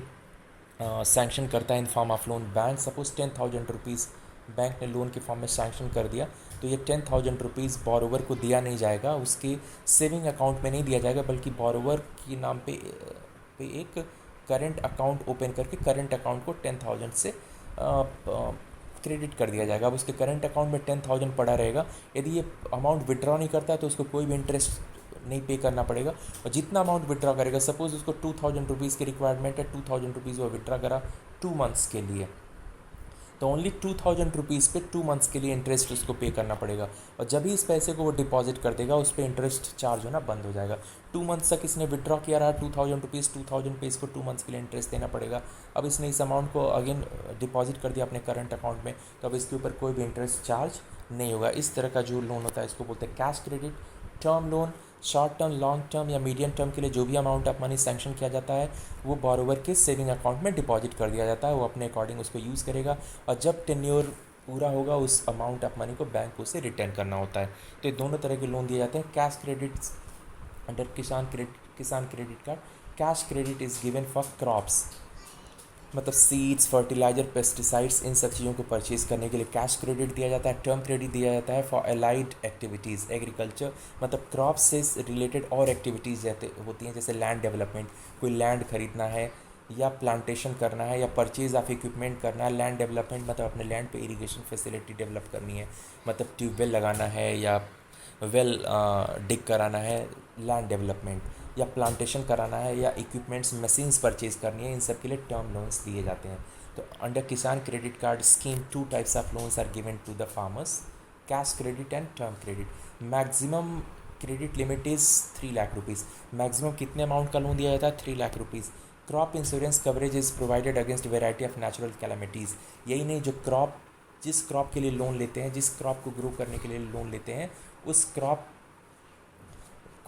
सैंक्शन करता है इन form of loan, bank suppose 10,000 rupees bank ने लोन के फॉर्म में सैंक्शन कर दिया, तो ये 10,000 रुपीज़ बोरोवर को दिया नहीं जाएगा, उसके सेविंग अकाउंट में नहीं दिया जाएगा, बल्कि बोरोवर के नाम पे एक करंट अकाउंट ओपन करके करंट अकाउंट को 10,000 से क्रेडिट कर दिया जाएगा। अब उसके करंट अकाउंट में 10,000 पड़ा रहेगा। यदि ये अमाउंट विड्रॉ नहीं करता है तो उसको कोई भी इंटरेस्ट नहीं पे करना पड़ेगा। और जितना अमाउंट विड्रॉ करेगा, सपोज उसको 2,000 रुपीज़ की रिक्वायरमेंट है, 2,000 रुपीज़ वो विड्रॉ करा 2 मंथ्स के लिए, तो ओनली 2,000 रुपीज़ पे 2 मंथ्स के लिए इंटरेस्ट उसको पे करना पड़ेगा। और जब ही इस पैसे को वो डिपॉजिट कर देगा उस पर इंटरेस्ट चार्ज होना बंद हो जाएगा। 2 मंथ्स तक इसने विड्रॉ किया रहा 2,000 रुपीज़, 2,000 पे इसको 2 मंथ्स के लिए इंटरेस्ट देना पड़ेगा। अब इसने इस अमाउंट को अगेन डिपॉजिट कर दिया अपने करंट अकाउंट में, तो अब इसके ऊपर कोई भी इंटरेस्ट चार्ज नहीं होगा। इस तरह का जो लोन होता है इसको बोलते हैं cash credit. Term loan short term, long term या मीडियम टर्म के लिए जो भी अमाउंट ऑफ मनी सैंक्शन किया जाता है वो बोरोवर के सेविंग अकाउंट में डिपॉजिट कर दिया जाता है, वो अपने अकॉर्डिंग उसको यूज़ करेगा और जब टेन्योर पूरा होगा उस अमाउंट ऑफ मनी को बैंक को उसे रिटर्न करना होता है। तो ये दोनों तरह के लोन दिए जाते हैं। Cash credits under Kisan credit card, cash credit is given for crops, मतलब सीड्स, फर्टिलाइजर, पेस्टिसाइड्स, इन सब चीज़ों को परचेज़ करने के लिए कैश क्रेडिट दिया जाता है। टर्म क्रेडिट दिया जाता है फॉर एलाइड एक्टिविटीज़, एग्रीकल्चर मतलब क्रॉप से रिलेटेड और एक्टिविटीज़ होती हैं, जैसे लैंड डेवलपमेंट, कोई लैंड खरीदना है या प्लांटेशन करना है या परचेज़ ऑफ इक्विपमेंट करना है। लैंड डेवलपमेंट मतलब अपने लैंड पे इरिगेशन फैसिलिटी डेवलप करनी है, मतलब ट्यूबवेल लगाना है या वेल डिग कराना है, लैंड डेवलपमेंट, या प्लांटेशन कराना है या इक्विपमेंट्स, मशीन्स परचेज करनी है, इन सब के लिए टर्म लोन्स दिए जाते हैं। तो under Kisan credit card scheme 2 types of loans are given to the farmers, cash credit and term credit. Maximum credit limit is 3 lakh rupees. Maximum कितने अमाउंट का लोन दिया जाता है? 3 lakh rupees. Crop insurance coverage is provided against variety of natural calamities. यही नहीं, जो जिस crop के लिए लोन लेते हैं, जिस क्रॉप को ग्रो करने के लिए लोन लेते हैं, उस क्रॉप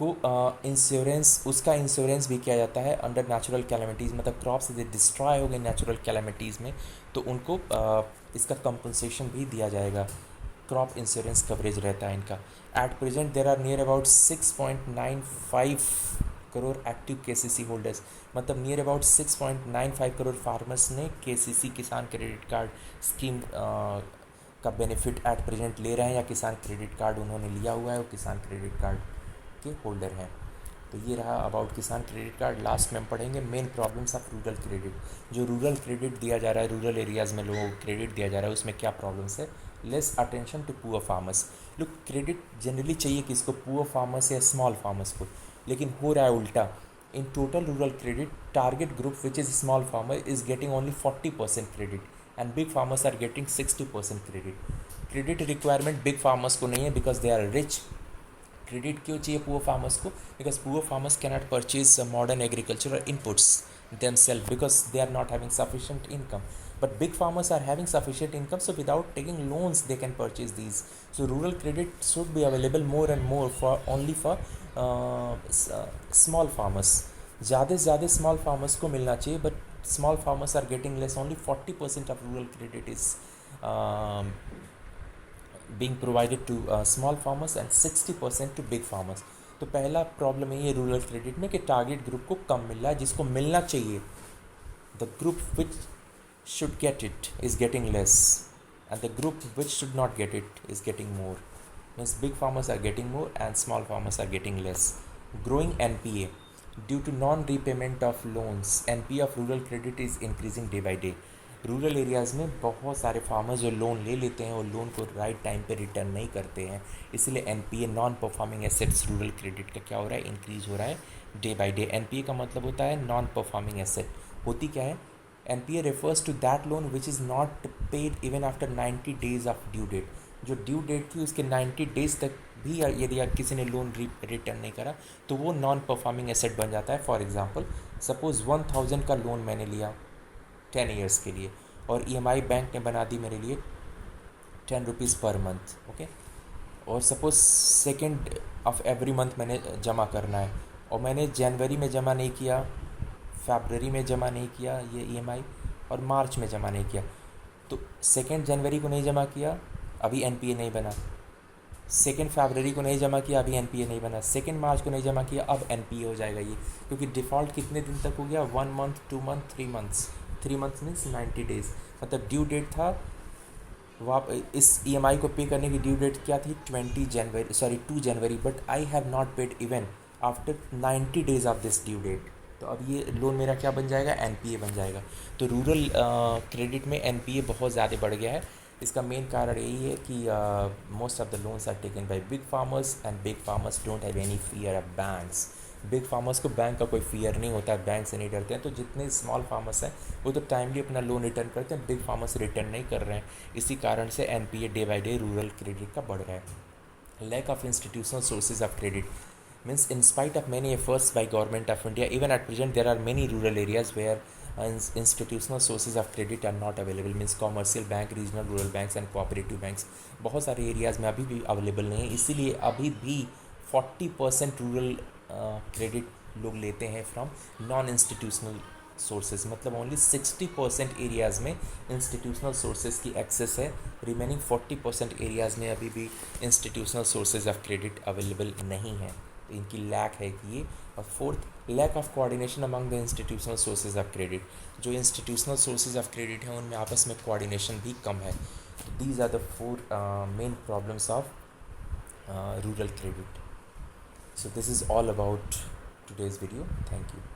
को इंश्योरेंस, उसका इंश्योरेंस भी किया जाता है अंडर नेचुरल कैलामिटीज़। मतलब क्रॉप्स यदि डिस्ट्रॉय हो गए नेचुरल कैलामिटीज़ में तो उनको इसका कंपनसेशन भी दिया जाएगा। क्रॉप इंश्योरेंस कवरेज रहता है इनका। At present there are near about 6.95 crore active KCC holders, मतलब नियर अबाउट 6.95 करोड़ फार्मर्स ने KCC Kisan credit card scheme का बेनिफिट एट प्रेजेंट ले रहे हैं, या किसान क्रेडिट कार्ड उन्होंने लिया हुआ है, वो किसान क्रेडिट कार्ड के होल्डर हैं। तो ये रहा अबाउट किसान क्रेडिट कार्ड। लास्ट में हम पढ़ेंगे main problems of rural credit. जो रूरल क्रेडिट दिया जा रहा है, रूरल एरियाज़ में लोगों को क्रेडिट दिया जा रहा है, उसमें क्या प्रॉब्लम्स है। Less attention to poor farmers. लोग क्रेडिट जनरली चाहिए किसको, पुअर फार्मर्स या स्मॉल फार्मर्स को, लेकिन हो रहा है उल्टा। In total rural credit, target group which is small farmer is getting only 40% credit and big farmers are getting 60% credit. Credit requirement big farmers को नहीं है because they are rich. Credit क्यों चाहिए पुअर फार्मर्स को, because poor farmers cannot purchase modern agricultural inputs themselves because they are not having sufficient income, but big farmers are having sufficient income, so without taking loans they can purchase these. So rural credit should be available more and more for only for small farmers. ज़्यादा से ज़्यादा small farmers को मिलना चाहिए, but small farmers are getting less. Only 40% of rural credit is being provided to small farmers and 60% to big farmers. तो पहला problem है ये रूरल क्रेडिट में कि टारगेट ग्रुप को कम मिल रहा है, जिसको मिलना चाहिए, the group which should get it is getting less and the group which should not get it is getting more. Means big farmers are getting more and small farmers are getting less. Growing NPA due to non repayment of loans. NPA of rural credit is increasing day by day. Rural areas में बहुत सारे farmers जो loan ले लेते हैं और loan को right time पे रिटर्न नहीं करते हैं, इसलिए NPA non performing assets rural credit का क्या हो रहा है, इंक्रीज हो रहा है डे बाय डे. NPA का मतलब होता है नॉन परफॉर्मिंग एसेट. होती क्या है, NPA refers to that loan which is not paid even after 90 days of due date. जो ड्यू डेट थी उसके 90 डेज तक भी यदि किसी ने लोन रिटर्न नहीं करा तो वो नॉन परफॉर्मिंग एसेट बन जाता है. फॉर एग्जाम्पल, सपोज़ 1000 का लोन मैंने लिया 10 ईयर्स के लिए और EMI बैंक ने बना दी मेरे लिए 10 रुपीज़ पर मंथ. ओके, और suppose second of every month मैंने जमा करना है और मैंने जनवरी में जमा नहीं किया, फरवरी में जमा नहीं किया ये EMI, और मार्च में जमा नहीं किया, तो सेकेंड जनवरी को नहीं जमा किया, अभी NPA नहीं बना. सेकेंड फरवरी को नहीं जमा किया, अभी NPA नहीं बना. सेकेंड मार्च को नहीं जमा किया, अब NPA हो जाएगा ये, क्योंकि डिफ़ॉल्ट कितने दिन तक हो गया, 1 month, 2 month, 3 months. 3 months means 90 days. मतलब ड्यू डेट था इस EMI को पे करने की ड्यू डेट क्या थी, 2 जनवरी, but I have not paid even after 90 days of this due date. तो अब ये लोन मेरा क्या बन जाएगा, NPA बन जाएगा. तो रूरल क्रेडिट में NPA बहुत ज़्यादा बढ़ गया है. इसका मेन कारण यही है कि most of the loans are taken by big farmers and big farmers don't have any fear of banks. Big farmers को बैंक का कोई फियर नहीं होता है, बैंक से नहीं डरते हैं. तो जितने स्मॉल फार्मर्स हैं वो तो टाइमली अपना लोन रिटर्न करते हैं, बिग फार्मर्स रिटर्न नहीं कर रहे हैं. इसी कारण से NPA day by day rural credit का बढ़ रहा है. Lack of institutional sources of credit means in spite of many efforts by government of India, even at present there are many rural areas where institutional sources of credit are not available. Means commercial bank, regional rural banks and cooperative banks बहुत सारे areas में अभी भी available नहीं है. इसीलिए अभी भी 40% रूरल क्रेडिट लोग लेते हैं फ्रॉम नॉन इंस्टीट्यूशनल सोर्सेज. मतलब ओनली 60% एरियाज़ में इंस्टीट्यूशनल सोर्सेज की एक्सेस है, रिमेनिंग 40% एरियाज़ में अभी भी institutional sources of credit available नहीं है. इनकी लैक है कि ये. और fourth, lack of coordination among the institutional sources of credit. जो इंस्टीट्यूशनल सोर्सेज ऑफ क्रेडिट हैं उनमें आपस में कोऑर्डिनेशन भी कम है. These are the 4 main problems of rural credit. So this is all about today's video. Thank you.